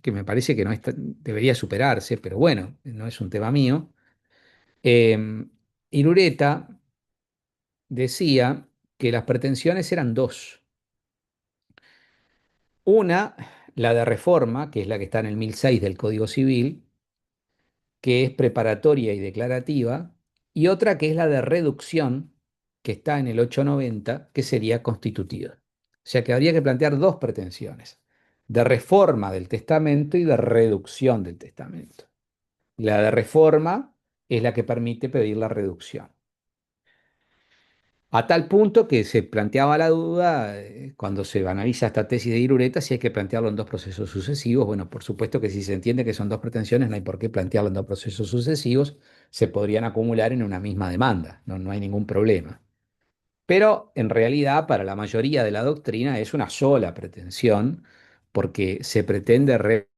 que me parece que no debería superarse, pero bueno, no es un tema mío. Irureta decía que las pretensiones eran dos. Una, la de reforma, que es la que está en el 1006 del Código Civil, que es preparatoria y declarativa, y otra que es la de reducción, que está en el 890, que sería constitutiva. O sea que habría que plantear dos pretensiones, de reforma del testamento y de reducción del testamento. La de reforma es la que permite pedir la reducción. A tal punto que se planteaba la duda, cuando se analiza esta tesis de Irureta, si hay que plantearlo en dos procesos sucesivos. Bueno, por supuesto que si se entiende que son dos pretensiones, no hay por qué plantearlo en dos procesos sucesivos, se podrían acumular en una misma demanda, no hay ningún problema. Pero en realidad para la mayoría de la doctrina es una sola pretensión porque se pretende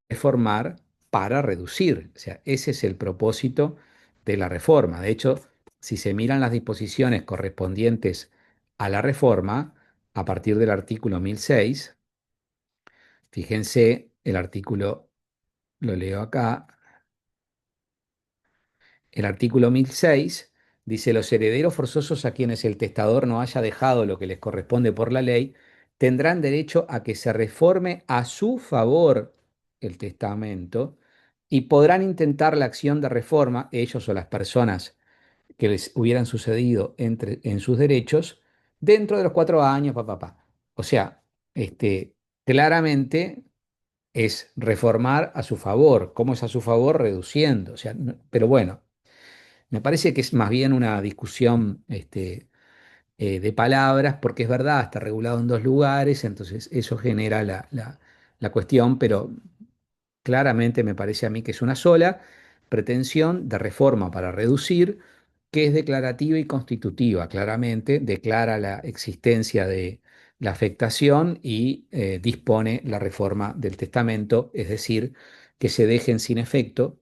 reformar para reducir. O sea, ese es el propósito de la reforma. De hecho, si se miran las disposiciones correspondientes a la reforma, a partir del artículo 1006, fíjense, el artículo, lo leo acá, el artículo 1006 dice: los herederos forzosos a quienes el testador no haya dejado lo que les corresponde por la ley tendrán derecho a que se reforme a su favor el testamento y podrán intentar la acción de reforma, ellos o las personas que les hubieran sucedido en sus derechos, dentro de los 4 años, O sea, claramente es reformar a su favor. ¿Cómo es a su favor? Reduciendo. O sea, pero bueno. Me parece que es más bien una discusión de palabras, porque es verdad, está regulado en dos lugares, entonces eso genera la cuestión, pero claramente me parece a mí que es una sola pretensión de reforma para reducir, que es declarativa y constitutiva. Claramente declara la existencia de la afectación y dispone la reforma del testamento, es decir, que se dejen sin efecto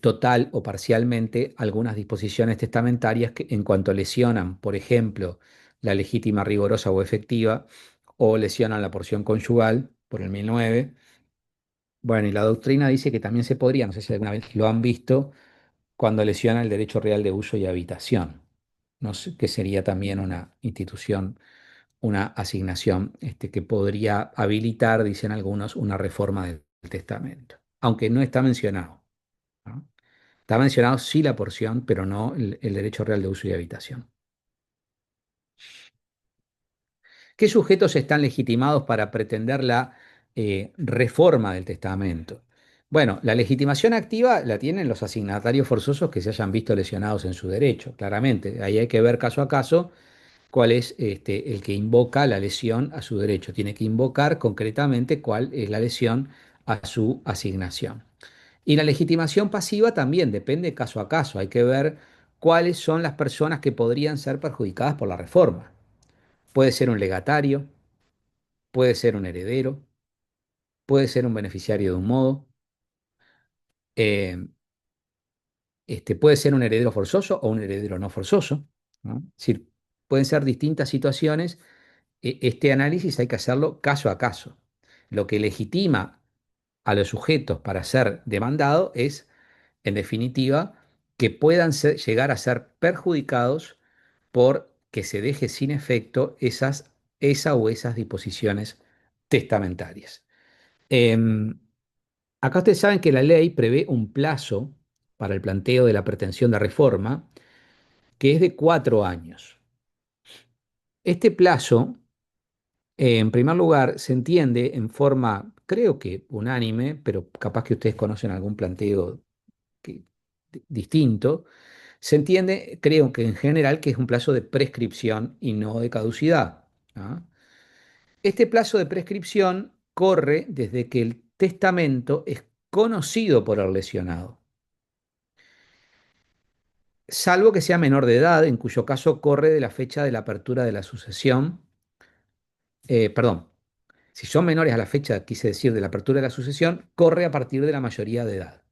total o parcialmente algunas disposiciones testamentarias que en cuanto lesionan, por ejemplo, la legítima, rigorosa o efectiva, o lesionan la porción conyugal por el 1009. Bueno, y la doctrina dice que también se podría, no sé si alguna vez lo han visto, cuando lesiona el derecho real de uso y habitación, no sé, que sería también una institución, una asignación que podría habilitar, dicen algunos, una reforma del testamento, aunque no está mencionado. ¿No? Está mencionado sí la porción, pero no el derecho real de uso y habitación. ¿Qué sujetos están legitimados para pretender la reforma del testamento? Bueno, la legitimación activa la tienen los asignatarios forzosos que se hayan visto lesionados en su derecho, claramente. Ahí hay que ver caso a caso cuál es el que invoca la lesión a su derecho. Tiene que invocar concretamente cuál es la lesión a su asignación. Y la legitimación pasiva también depende caso a caso. Hay que ver cuáles son las personas que podrían ser perjudicadas por la reforma. Puede ser un legatario, puede ser un heredero, puede ser un beneficiario de un modo, eh, puede ser un heredero forzoso o un heredero no forzoso, ¿no? Es decir, pueden ser distintas situaciones. Este análisis hay que hacerlo caso a caso. Lo que legitima a los sujetos para ser demandado es, en definitiva, que puedan llegar a ser perjudicados por que se deje sin efecto esa o esas disposiciones testamentarias. Em, Acá ustedes saben que la ley prevé un plazo para el planteo de la pretensión de reforma que es de 4 años. Este plazo, en primer lugar, se entiende en forma, creo que unánime, pero capaz que ustedes conocen algún planteo distinto, se entiende, creo que en general, que es un plazo de prescripción y no de caducidad. ¿Ah? Este plazo de prescripción corre desde que el testamento es conocido por el lesionado, salvo que sea menor de edad, en cuyo caso corre de la fecha de la apertura de la sucesión. Perdón, si son menores a la fecha, quise decir, de la apertura de la sucesión, corre a partir de la mayoría de edad.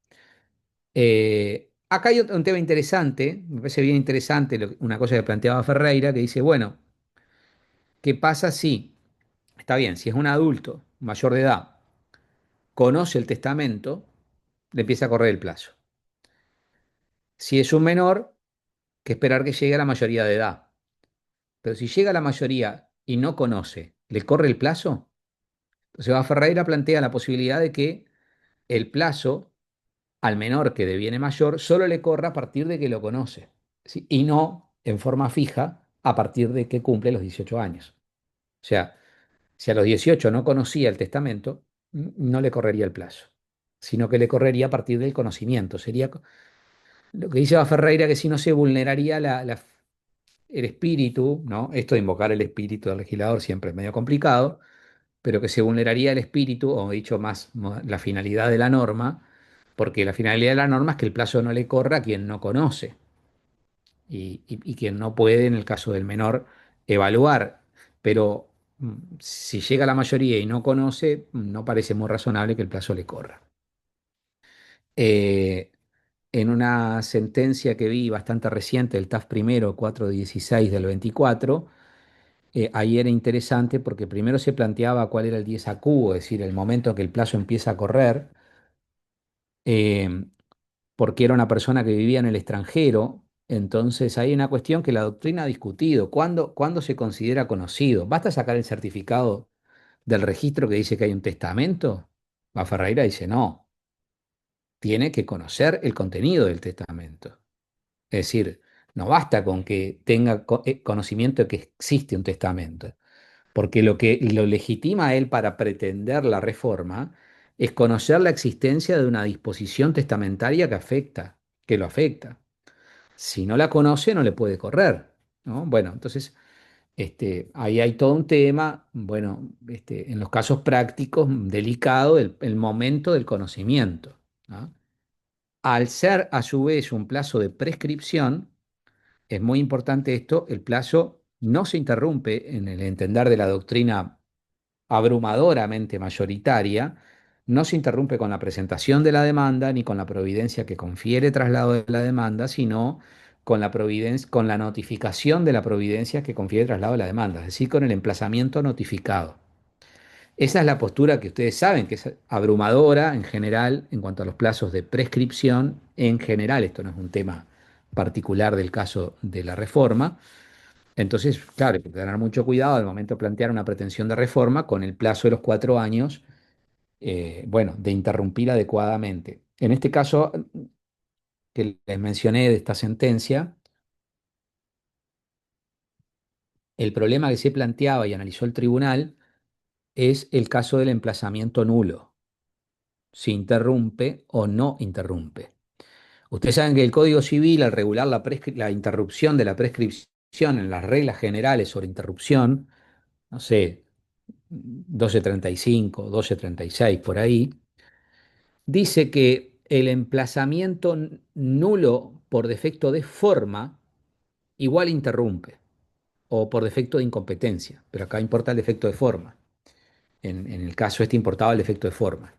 Acá hay un tema interesante, me parece bien interesante una cosa que planteaba Ferreira, que dice, bueno, ¿qué pasa si, está bien, si es un adulto mayor de edad, conoce el testamento, le empieza a correr el plazo? Si es un menor, que esperar que llegue a la mayoría de edad. Pero si llega a la mayoría y no conoce, ¿le corre el plazo? Entonces, Ferreira plantea la posibilidad de que el plazo al menor que deviene mayor solo le corra a partir de que lo conoce, ¿sí? Y no en forma fija a partir de que cumple los 18 años. O sea, si a los 18 no conocía el testamento, no le correría el plazo, sino que le correría a partir del conocimiento. Sería lo que dice Ferreira, que si no se vulneraría el espíritu, ¿no? Esto de invocar el espíritu del legislador siempre es medio complicado, pero que se vulneraría el espíritu, o dicho más, la finalidad de la norma, porque la finalidad de la norma es que el plazo no le corra a quien no conoce y quien no puede, en el caso del menor, evaluar. Pero si llega a la mayoría y no conoce, no parece muy razonable que el plazo le corra. Eh, en una sentencia que vi bastante reciente, el TAF primero, 416 del 24, ahí era interesante porque primero se planteaba cuál era el dies a quo, es decir, el momento en que el plazo empieza a correr, eh, porque era una persona que vivía en el extranjero. Entonces hay una cuestión que la doctrina ha discutido. ¿Cuándo se considera conocido? ¿Basta sacar el certificado del registro que dice que hay un testamento? Va Ferreira dice no, tiene que conocer el contenido del testamento. Es decir, no basta con que tenga conocimiento de que existe un testamento, porque lo que lo legitima a él para pretender la reforma es conocer la existencia de una disposición testamentaria que lo afecta. Si no la conoce, no le puede correr, ¿no? Bueno, entonces ahí hay todo un tema, bueno, en los casos prácticos, delicado el momento del conocimiento, ¿no? Al ser a su vez un plazo de prescripción, es muy importante esto, el plazo no se interrumpe en el entender de la doctrina abrumadoramente mayoritaria, no se interrumpe con la presentación de la demanda ni con la providencia que confiere traslado de la demanda, sino con la con la notificación de la providencia que confiere traslado de la demanda, es decir, con el emplazamiento notificado. Esa es la postura que ustedes saben que es abrumadora en general en cuanto a los plazos de prescripción. En general, esto no es un tema particular del caso de la reforma. Entonces, claro, hay que tener mucho cuidado al momento de plantear una pretensión de reforma con el plazo de los 4 años, bueno, de interrumpir adecuadamente. En este caso que les mencioné de esta sentencia, el problema que se planteaba y analizó el tribunal es el caso del emplazamiento nulo, si interrumpe o no interrumpe. Ustedes saben que el Código Civil, al regular la interrupción de la prescripción, en las reglas generales sobre interrupción, no sé, 1235, 1236, por ahí, dice que el emplazamiento nulo por defecto de forma igual interrumpe, o por defecto de incompetencia, pero acá importa el defecto de forma. En el caso este importaba el defecto de forma.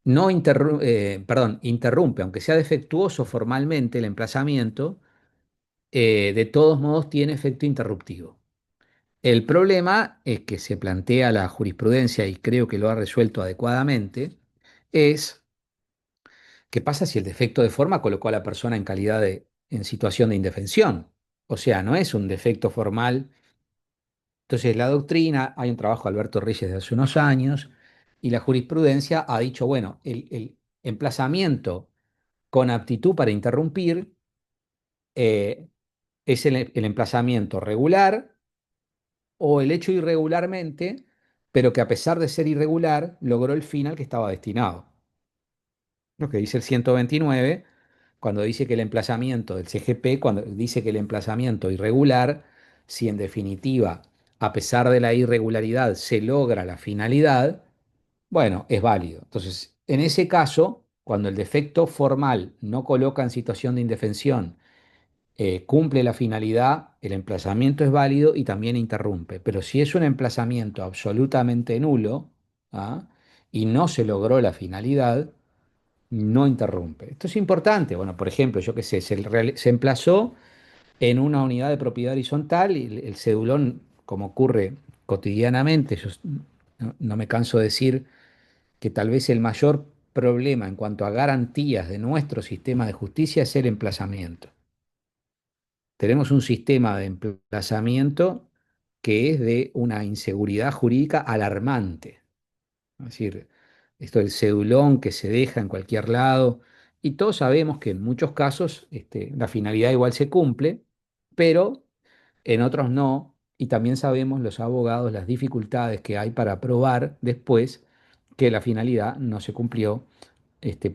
No perdón, interrumpe, aunque sea defectuoso formalmente el emplazamiento, de todos modos tiene efecto interruptivo. El problema es que se plantea la jurisprudencia, y creo que lo ha resuelto adecuadamente, es qué pasa si el defecto de forma colocó a la persona en situación de indefensión. O sea, no es un defecto formal. Entonces, la doctrina, hay un trabajo de Alberto Reyes de hace unos años, y la jurisprudencia ha dicho, bueno, el emplazamiento con aptitud para interrumpir eh, es el emplazamiento regular o el hecho irregularmente, pero que a pesar de ser irregular, logró el fin al que estaba destinado. Lo que dice el 129, cuando dice que el emplazamiento del CGP, cuando dice que el emplazamiento irregular, si en definitiva, a pesar de la irregularidad, se logra la finalidad, bueno, es válido. Entonces, en ese caso, cuando el defecto formal no coloca en situación de indefensión, cumple la finalidad, el emplazamiento es válido y también interrumpe. Pero si es un emplazamiento absolutamente nulo, ¿ah? Y no se logró la finalidad, no interrumpe. Esto es importante. Bueno, por ejemplo, yo qué sé, se emplazó en una unidad de propiedad horizontal y el cedulón, como ocurre cotidianamente, yo no me canso de decir que tal vez el mayor problema en cuanto a garantías de nuestro sistema de justicia es el emplazamiento. Tenemos un sistema de emplazamiento que es de una inseguridad jurídica alarmante. Es decir, esto del cedulón que se deja en cualquier lado, y todos sabemos que en muchos casos la finalidad igual se cumple, pero en otros no, y también sabemos los abogados las dificultades que hay para probar después que la finalidad no se cumplió,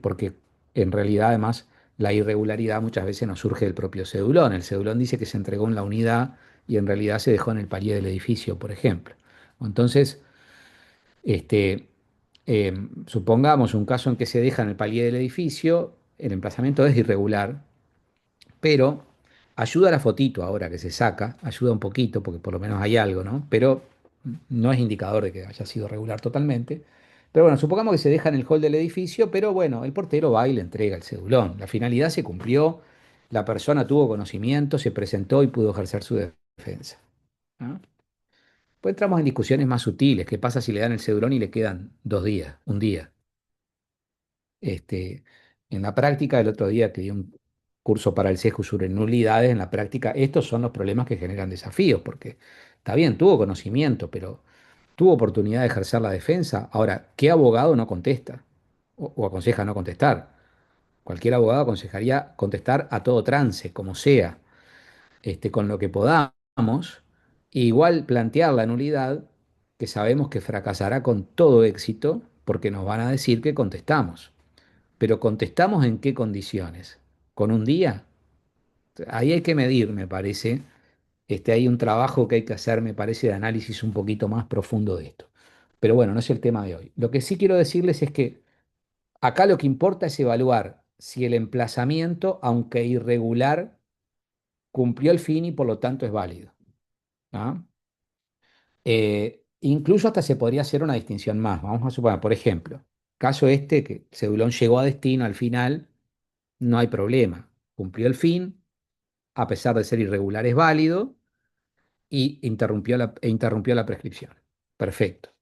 porque en realidad además la irregularidad muchas veces no surge del propio cedulón. El cedulón dice que se entregó en la unidad y en realidad se dejó en el palier del edificio, por ejemplo. Entonces, este, supongamos un caso en que se deja en el palier del edificio, el emplazamiento es irregular, pero ayuda la fotito ahora que se saca, ayuda un poquito porque por lo menos hay algo, ¿no? Pero no es indicador de que haya sido regular totalmente. Pero bueno, supongamos que se deja en el hall del edificio, pero bueno, el portero va y le entrega el cedulón. La finalidad se cumplió, la persona tuvo conocimiento, se presentó y pudo ejercer su defensa, ¿no? Pues entramos en discusiones más sutiles. ¿Qué pasa si le dan el cedulón y le quedan 2 días, un día? Este, en la práctica, el otro día que di un curso para el CESCU sobre nulidades, en la práctica, estos son los problemas que generan desafíos, porque está bien, tuvo conocimiento, pero tuvo oportunidad de ejercer la defensa. Ahora, ¿qué abogado no contesta? O aconseja no contestar. Cualquier abogado aconsejaría contestar a todo trance, como sea, con lo que podamos, e igual plantear la nulidad, que sabemos que fracasará con todo éxito, porque nos van a decir que contestamos. Pero contestamos en qué condiciones. ¿Con un día? Ahí hay que medir, me parece. Hay un trabajo que hay que hacer, me parece, de análisis un poquito más profundo de esto. Pero bueno, no es el tema de hoy. Lo que sí quiero decirles es que acá lo que importa es evaluar si el emplazamiento, aunque irregular, cumplió el fin y por lo tanto es válido. ¿Ah? Incluso hasta se podría hacer una distinción más. Vamos a suponer, por ejemplo, caso que el cedulón llegó a destino al final, no hay problema. Cumplió el fin, a pesar de ser irregular, es válido y interrumpió la prescripción. Perfecto.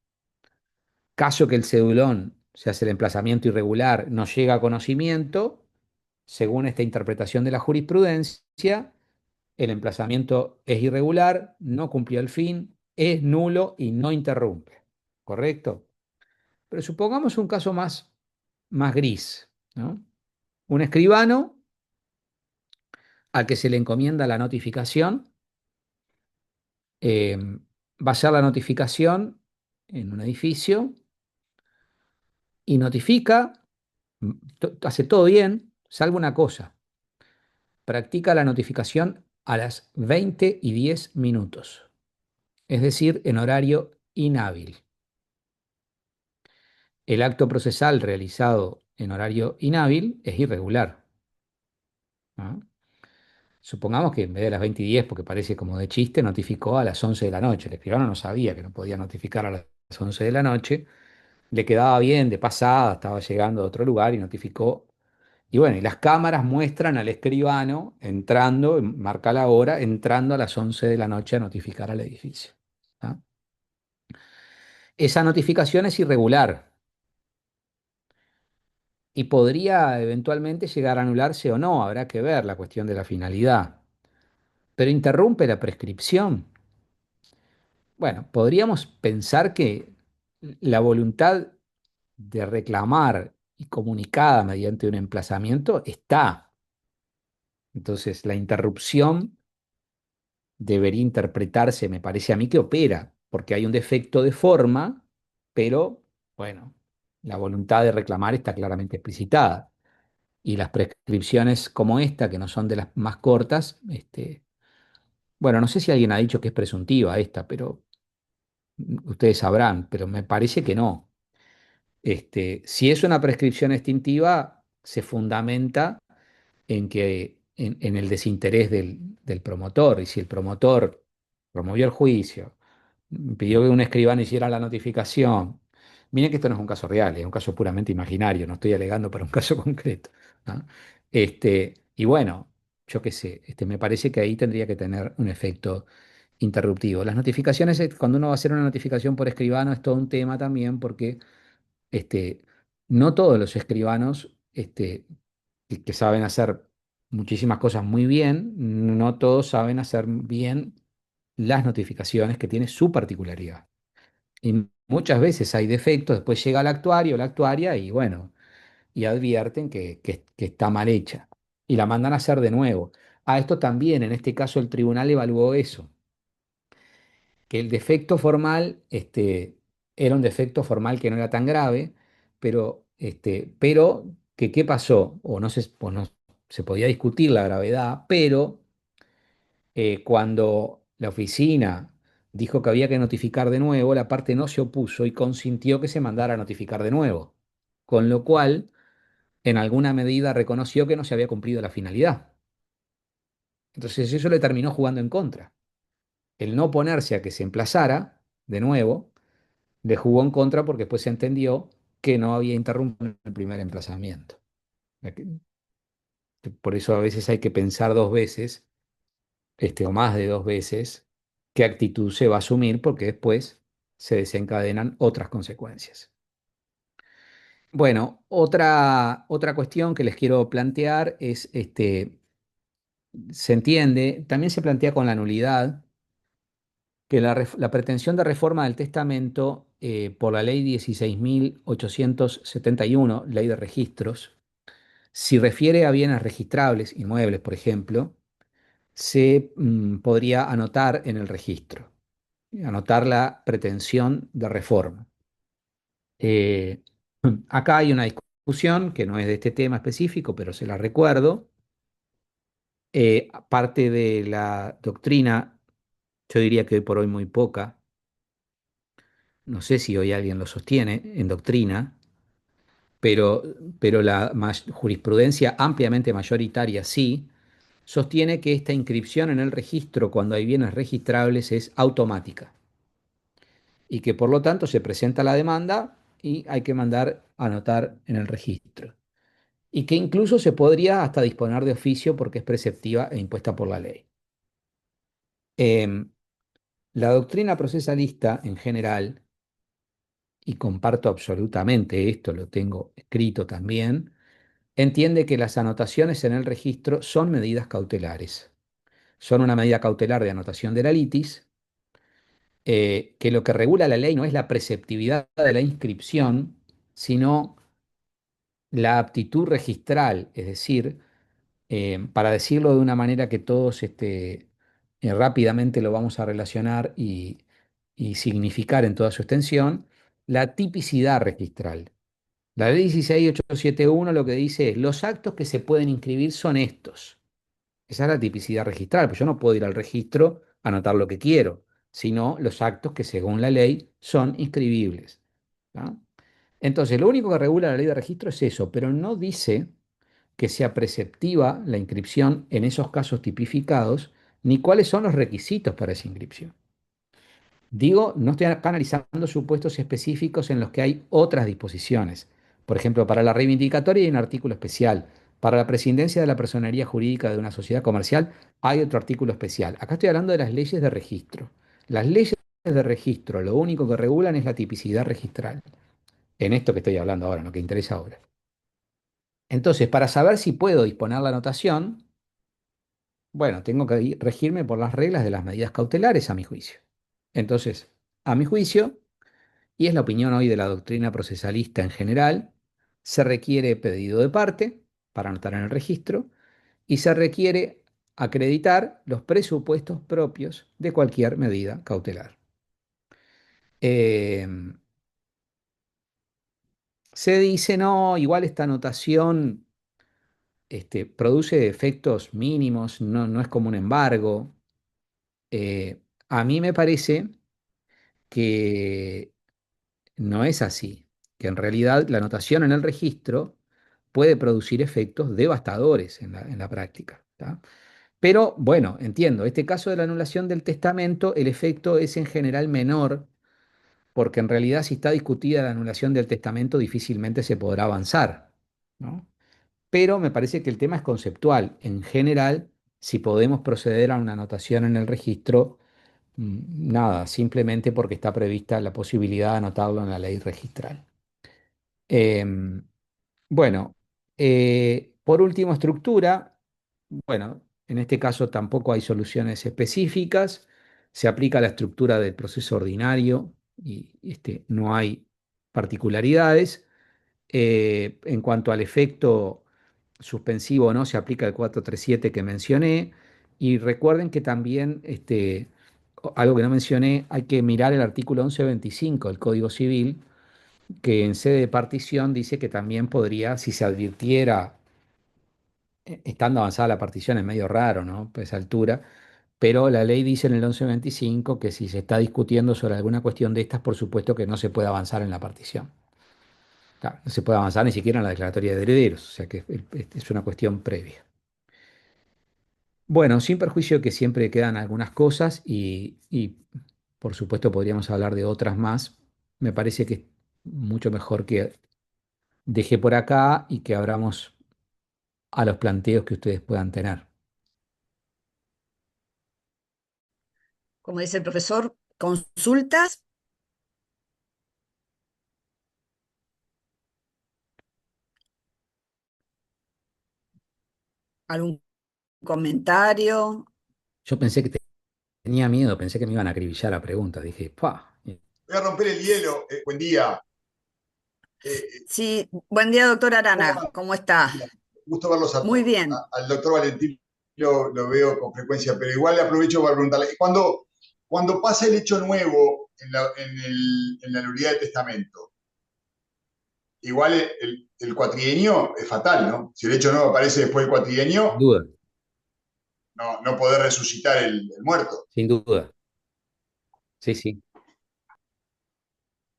Caso que el cedulón, se hace el emplazamiento irregular, no llega a conocimiento, según esta interpretación de la jurisprudencia, el emplazamiento es irregular, no cumplió el fin, es nulo y no interrumpe. ¿Correcto? Pero supongamos un caso más gris, ¿no? Un escribano al que se le encomienda la notificación, eh, va a hacer la notificación en un edificio y notifica, hace todo bien, salvo una cosa, practica la notificación a las 20:10, es decir, en horario inhábil. El acto procesal realizado en horario inhábil es irregular, ¿no? Supongamos que en vez de las 20:10, porque parece como de chiste, notificó a las 11 de la noche. El escribano no sabía que no podía notificar a las 11 de la noche. Le quedaba bien de pasada, estaba llegando a otro lugar y notificó. Y bueno, y las cámaras muestran al escribano entrando, marca la hora, entrando a las 11 de la noche a notificar al edificio, ¿ah? Esa notificación es irregular y podría eventualmente llegar a anularse o no, habrá que ver la cuestión de la finalidad. Pero interrumpe la prescripción. Bueno, podríamos pensar que la voluntad de reclamar y comunicada mediante un emplazamiento está. Entonces, la interrupción debería interpretarse, me parece a mí, que opera, porque hay un defecto de forma, pero bueno, la voluntad de reclamar está claramente explicitada. Y las prescripciones como esta, que no son de las más cortas, bueno, no sé si alguien ha dicho que es presuntiva esta, pero ustedes sabrán, pero me parece que no. Si es una prescripción extintiva, se fundamenta en en el desinterés del promotor. Y si el promotor promovió el juicio, pidió que un escribano hiciera la notificación. Miren que esto no es un caso real, es un caso puramente imaginario, no estoy alegando para un caso concreto, ¿no? Y bueno, yo qué sé, me parece que ahí tendría que tener un efecto interruptivo. Las notificaciones, cuando uno va a hacer una notificación por escribano, es todo un tema también porque este, no todos los escribanos que saben hacer muchísimas cosas muy bien, no todos saben hacer bien las notificaciones, que tiene su particularidad. Y muchas veces hay defectos, después llega el actuario o la actuaria y bueno, y advierten que está mal hecha y la mandan a hacer de nuevo. A esto también, en este caso, el tribunal evaluó eso, que el defecto formal era un defecto formal que no era tan grave, pero que qué pasó, o no se podía discutir la gravedad, pero cuando la oficina dijo que había que notificar de nuevo, la parte no se opuso y consintió que se mandara a notificar de nuevo, con lo cual, en alguna medida reconoció que no se había cumplido la finalidad. Entonces eso le terminó jugando en contra. El no ponerse a que se emplazara de nuevo le jugó en contra porque después se entendió que no había interrumpido el primer emplazamiento. Por eso a veces hay que pensar dos veces, o más de dos veces, qué actitud se va a asumir porque después se desencadenan otras consecuencias. Bueno, otra cuestión que les quiero plantear es, se entiende, también se plantea con la nulidad, que la pretensión de reforma del testamento por la ley 16.871, ley de registros, si refiere a bienes registrables, inmuebles, por ejemplo, se podría anotar en el registro, anotar la pretensión de reforma. Eh, Acá hay una discusión que no es de este tema específico, pero se la recuerdo. Parte de la doctrina, yo diría que hoy por hoy muy poca, no sé si hoy alguien lo sostiene en doctrina, pero, pero la jurisprudencia ampliamente mayoritaria sí, sostiene que esta inscripción en el registro cuando hay bienes registrables es automática y que por lo tanto se presenta la demanda y hay que mandar a anotar en el registro. Y que incluso se podría hasta disponer de oficio porque es preceptiva e impuesta por la ley. Em, la doctrina procesalista en general, y comparto absolutamente esto, lo tengo escrito también, entiende que las anotaciones en el registro son medidas cautelares. Son una medida cautelar de anotación de la litis, que lo que regula la ley no es la preceptividad de la inscripción, sino la aptitud registral, es decir, para decirlo de una manera que todos rápidamente lo vamos a relacionar y significar en toda su extensión, la tipicidad registral. La ley 16.871 lo que dice es, los actos que se pueden inscribir son estos. Esa es la tipicidad registral, pues yo no puedo ir al registro a anotar lo que quiero, sino los actos que según la ley son inscribibles. ¿Tá? Entonces, lo único que regula la ley de registro es eso, pero no dice que sea preceptiva la inscripción en esos casos tipificados, ni cuáles son los requisitos para esa inscripción. Digo, no estoy acá analizando supuestos específicos en los que hay otras disposiciones. Por ejemplo, para la reivindicatoria hay un artículo especial. Para la presidencia de la personería jurídica de una sociedad comercial hay otro artículo especial. Acá estoy hablando de las leyes de registro. Las leyes de registro lo único que regulan es la tipicidad registral. En esto que estoy hablando ahora, en lo que interesa ahora. Entonces, para saber si puedo disponer la anotación, bueno, tengo que regirme por las reglas de las medidas cautelares a mi juicio. Entonces, a mi juicio, y es la opinión hoy de la doctrina procesalista en general, se requiere pedido de parte para anotar en el registro y se requiere acreditar los presupuestos propios de cualquier medida cautelar. Eh, Se dice, no, igual esta anotación produce efectos mínimos, no es como un embargo. A mí me parece que no es así, que en realidad la anotación en el registro puede producir efectos devastadores en la práctica. ¿Tá? Pero bueno, entiendo, este caso de la anulación del testamento, el efecto es en general menor, porque en realidad si está discutida la anulación del testamento difícilmente se podrá avanzar, ¿no? Pero me parece que el tema es conceptual. En general, si podemos proceder a una anotación en el registro, nada, simplemente porque está prevista la posibilidad de anotarlo en la ley registral. Em, bueno, por último, estructura. Bueno, en este caso tampoco hay soluciones específicas. Se aplica la estructura del proceso ordinario y no hay particularidades. En cuanto al efecto suspensivo o no, se aplica el 437 que mencioné. Y recuerden que también, algo que no mencioné, hay que mirar el artículo 1125 del Código Civil, que en sede de partición dice que también podría, si se advirtiera, estando avanzada la partición, es medio raro, ¿no? Pues a esa altura, pero la ley dice en el 1125 que si se está discutiendo sobre alguna cuestión de estas, por supuesto que no se puede avanzar en la partición. Claro, no se puede avanzar ni siquiera en la declaratoria de herederos, o sea que es una cuestión previa. Bueno, sin perjuicio que siempre quedan algunas cosas y por supuesto podríamos hablar de otras más, me parece que es mucho mejor que deje por acá y que abramos a los planteos que ustedes puedan tener. Como dice el profesor, consultas, algún comentario. Yo pensé que tenía miedo, pensé que me iban a acribillar a preguntas, dije, ¡pah! Voy a romper el hielo. Buen día. Sí, buen día, doctor ¿Cómo Arana, van? ¿cómo está? Gusto verlos a Muy todos. bien. Al doctor Valentín lo veo con frecuencia, pero igual le aprovecho para preguntarle, cuando pasa el hecho nuevo en la nulidad de testamento, igual el cuatrienio es fatal, ¿no? Si el hecho nuevo aparece después del Sin cuatrienio, duda, no poder resucitar el muerto. sin duda. Sí, sí,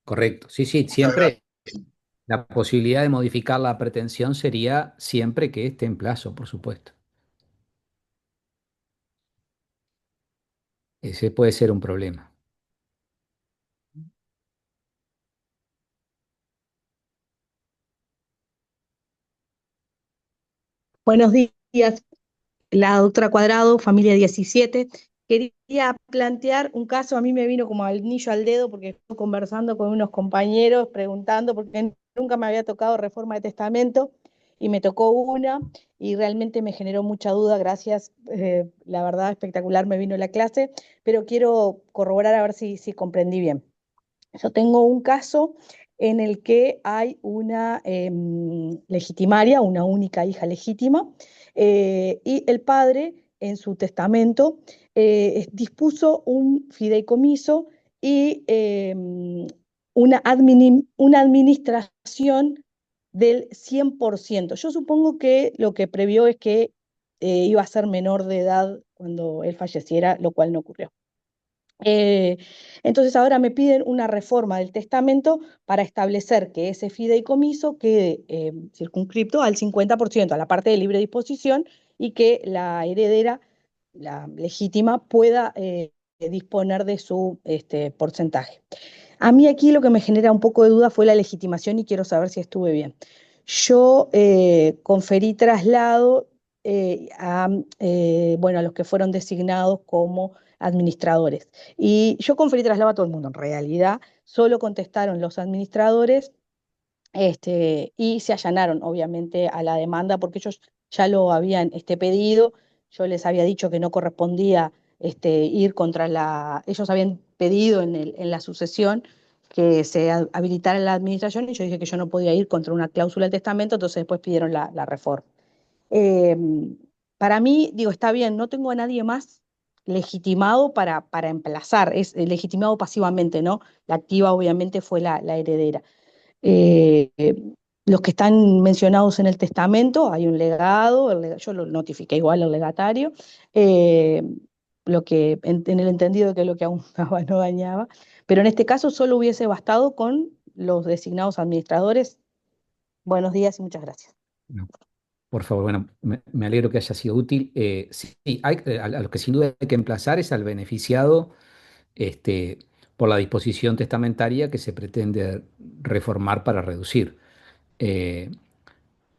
correcto. Sí, sí, Muchas siempre gracias. la posibilidad de modificar la pretensión sería siempre que esté en plazo, por supuesto. Ese puede ser un problema. Buenos días, la doctora Cuadrado, familia 17. Quería plantear un caso, a mí me vino como al anillo al dedo porque estuve conversando con unos compañeros, preguntando, porque nunca me había tocado reforma de testamento y me tocó una y realmente me generó mucha duda, gracias, la verdad espectacular me vino la clase, pero quiero corroborar a ver si comprendí bien. Yo tengo un caso en el que hay una legitimaria, una única hija legítima, y el padre en su testamento dispuso un fideicomiso y una administración del 100%. Yo supongo que lo que previó es que iba a ser menor de edad cuando él falleciera, lo cual no ocurrió. Eh, entonces ahora me piden una reforma del testamento para establecer que ese fideicomiso quede circunscripto al 50%, a la parte de libre disposición, y que la heredera, la legítima, pueda disponer de su porcentaje. A mí aquí lo que me genera un poco de duda fue la legitimación y quiero saber si estuve bien. Yo conferí traslado bueno, a los que fueron designados como administradores. Y yo conferí traslado a todo el mundo. En realidad, solo contestaron los administradores y se allanaron, obviamente, a la demanda porque ellos ya lo habían pedido. Yo les había dicho que no correspondía ir contra la... Ellos habían pedido en la sucesión que se habilitara la administración y yo dije que yo no podía ir contra una cláusula del testamento, entonces después pidieron la reforma. Eh, para mí, digo, está bien, no tengo a nadie más legitimado para emplazar, es legitimado pasivamente, ¿no? La activa obviamente fue la heredera. Eh, los que están mencionados en el testamento, hay un legado, yo lo notifiqué igual al legatario, eh, lo que en el entendido de que lo que abundaba no dañaba, pero en este caso solo hubiese bastado con los designados administradores. Buenos días y muchas gracias. No, por favor, bueno, me alegro que haya sido útil. Sí, a los que sin duda hay que emplazar es al beneficiado este, por la disposición testamentaria que se pretende reformar para reducir. Eh,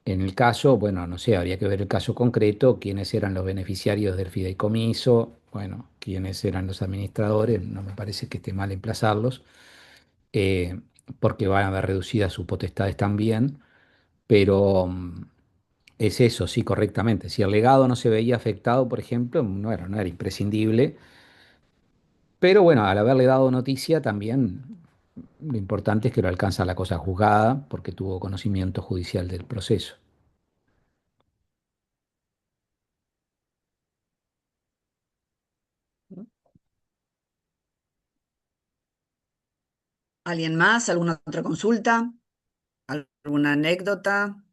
en el caso, bueno, no sé, habría que ver el caso concreto, quiénes eran los beneficiarios del fideicomiso, bueno, quiénes eran los administradores, no me parece que esté mal emplazarlos, eh, porque van a ver reducidas sus potestades también, pero es eso, sí, correctamente. Si el legado no se veía afectado, por ejemplo, no era imprescindible, pero bueno, al haberle dado noticia también lo importante es que lo alcanza la cosa juzgada porque tuvo conocimiento judicial del proceso. ¿Alguien más? ¿Alguna otra consulta? ¿Alguna anécdota?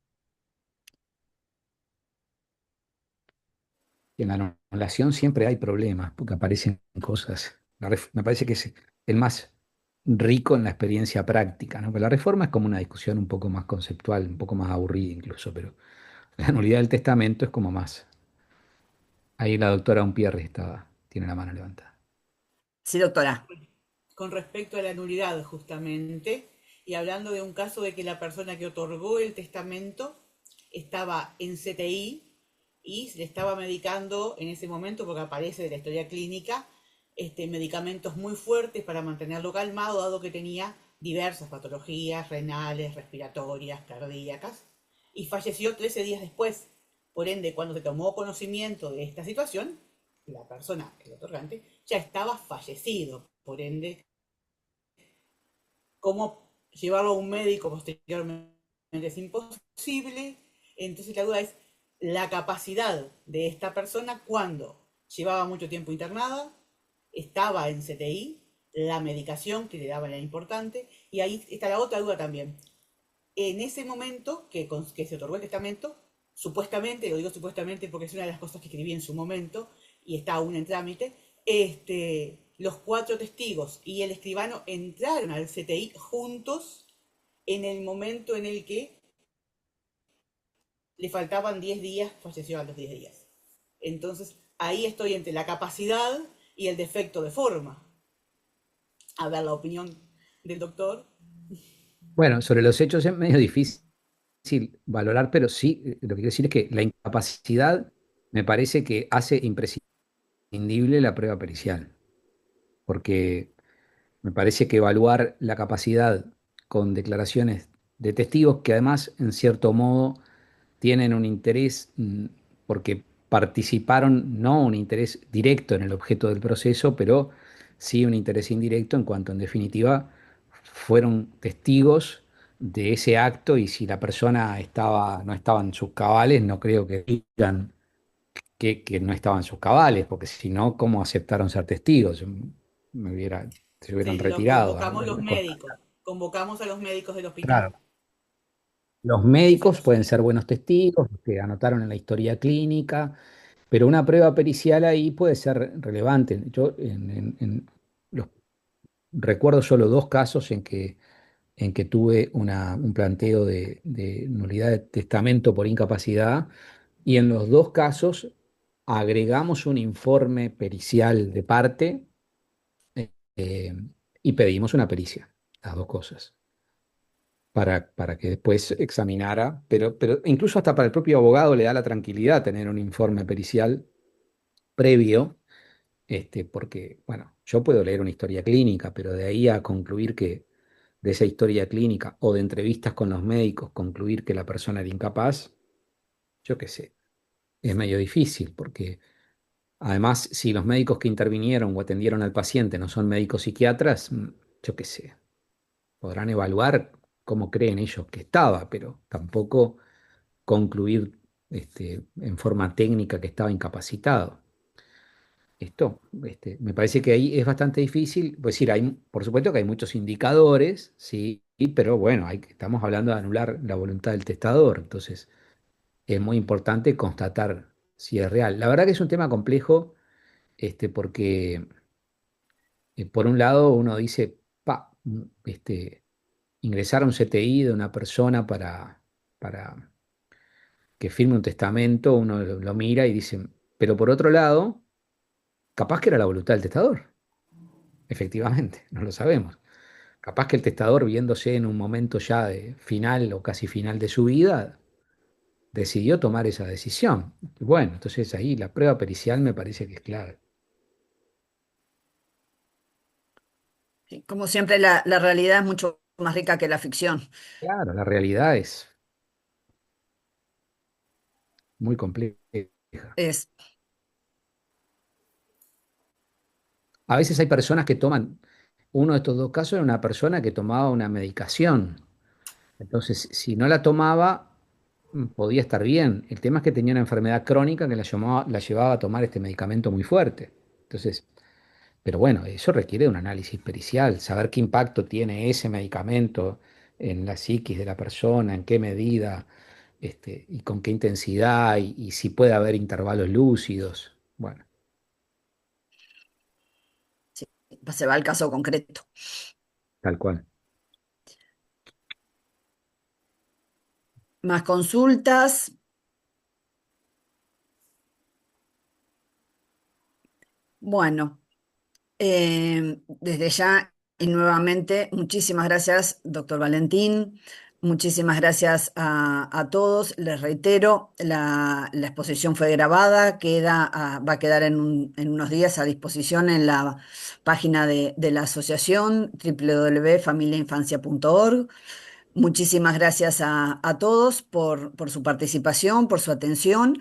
En la anulación siempre hay problemas porque aparecen cosas. Me parece que es el más rico en la experiencia práctica, ¿no? Pero la reforma es como una discusión un poco más conceptual, un poco más aburrida incluso, pero la nulidad del testamento es como más. Ahí la doctora Umpierre tiene la mano levantada. Sí, doctora. Con respecto a la nulidad, justamente, y hablando de un caso de que la persona que otorgó el testamento estaba en CTI y se le estaba medicando en ese momento, porque aparece de la historia clínica, medicamentos muy fuertes para mantenerlo calmado, dado que tenía diversas patologías renales, respiratorias, cardíacas, y falleció 13 días después. Por ende, cuando se tomó conocimiento de esta situación, la persona, el otorgante, ya estaba fallecido. Por ende, cómo llevarlo a un médico posteriormente es imposible. Entonces la duda es la capacidad de esta persona cuando llevaba mucho tiempo internada, estaba en CTI, la medicación que le daban era importante, y ahí está la otra duda también. En ese momento que se otorgó el testamento, supuestamente, lo digo supuestamente porque es una de las cosas que escribí en su momento y está aún en trámite, los 4 testigos y el escribano entraron al CTI juntos en el momento en el que le faltaban 10 días, falleció a los 10 días. Entonces, ahí estoy entre la capacidad y el defecto de forma. A ver la opinión del doctor. Bueno, sobre los hechos es medio difícil valorar, pero sí, lo que quiero decir es que la incapacidad me parece que hace imprescindible la prueba pericial, porque me parece que evaluar la capacidad con declaraciones de testigos que además, en cierto modo, tienen un interés porque participaron, no un interés directo en el objeto del proceso, pero sí un interés indirecto en cuanto, en definitiva, fueron testigos de ese acto y si la persona no estaba en sus cabales, no creo que digan que no estaban en sus cabales, porque si no, ¿cómo aceptaron ser testigos? Se hubieran Sí, los retirado. convocamos los médicos. Convocamos a los médicos del hospital. Claro. Los médicos pueden ser buenos testigos, los que anotaron en la historia clínica, pero una prueba pericial ahí puede ser relevante. Yo los- recuerdo solo dos casos en que tuve un planteo de nulidad de testamento por incapacidad, y en los dos casos agregamos un informe pericial de parte, eh, y pedimos una pericia, las dos cosas, para que después examinara, pero incluso hasta para el propio abogado le da la tranquilidad tener un informe pericial previo, porque, bueno, yo puedo leer una historia clínica, pero de ahí a concluir que de esa historia clínica o de entrevistas con los médicos, concluir que la persona era incapaz, yo qué sé, es medio difícil, porque además, si los médicos que intervinieron o atendieron al paciente no son médicos psiquiatras, yo qué sé, podrán evaluar cómo creen ellos que estaba, pero tampoco concluir en forma técnica que estaba incapacitado. Me parece que ahí es bastante difícil. Pues decir, por supuesto que hay muchos indicadores, sí, pero bueno, estamos hablando de anular la voluntad del testador, entonces es muy importante constatar si es real. La verdad que es un tema complejo, porque por un lado uno dice, ingresar a un CTI de una persona para que firme un testamento, uno lo mira y dice, pero por otro lado, capaz que era la voluntad del testador. Efectivamente, no lo sabemos. Capaz que el testador, viéndose en un momento ya de final o casi final de su vida, decidió tomar esa decisión. Bueno, entonces ahí la prueba pericial me parece que es clave. Sí, como siempre, la realidad es mucho más rica que la ficción. Claro, la realidad es muy compleja. Es, A veces hay personas que toman, uno de estos dos casos era una persona que tomaba una medicación. Entonces, si no la tomaba, podía estar bien. El tema es que tenía una enfermedad crónica que la llevaba a tomar este medicamento muy fuerte. Entonces, pero bueno, eso requiere un análisis pericial, saber qué impacto tiene ese medicamento en la psiquis de la persona, en qué medida, y con qué intensidad, y si puede haber intervalos lúcidos. Bueno, sí, se va al caso concreto. tal cual. Más consultas. Bueno, desde ya y nuevamente, muchísimas gracias, doctor Valentín. Muchísimas gracias a todos. Les reitero, la exposición fue grabada, va a quedar en unos días a disposición en la página de la asociación www.familiainfancia.org. Muchísimas gracias a todos por su participación, por su atención.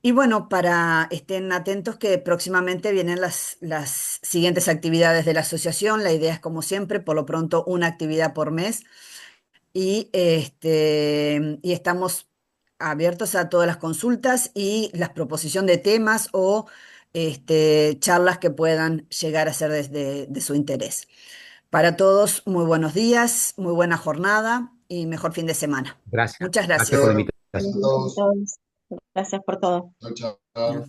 Y bueno, para estén atentos que próximamente vienen las siguientes actividades de la asociación. La idea es, como siempre, por lo pronto, una actividad por mes. Y estamos abiertos a todas las consultas y la proposición de temas o charlas que puedan llegar a ser de su interés. Para todos, muy buenos días, muy buena jornada y mejor fin de semana. Gracias. Muchas Gracias por la gracias. Bueno, invitación. gracias a Buenos días a todos. todos. Gracias por todo. Chao, chao.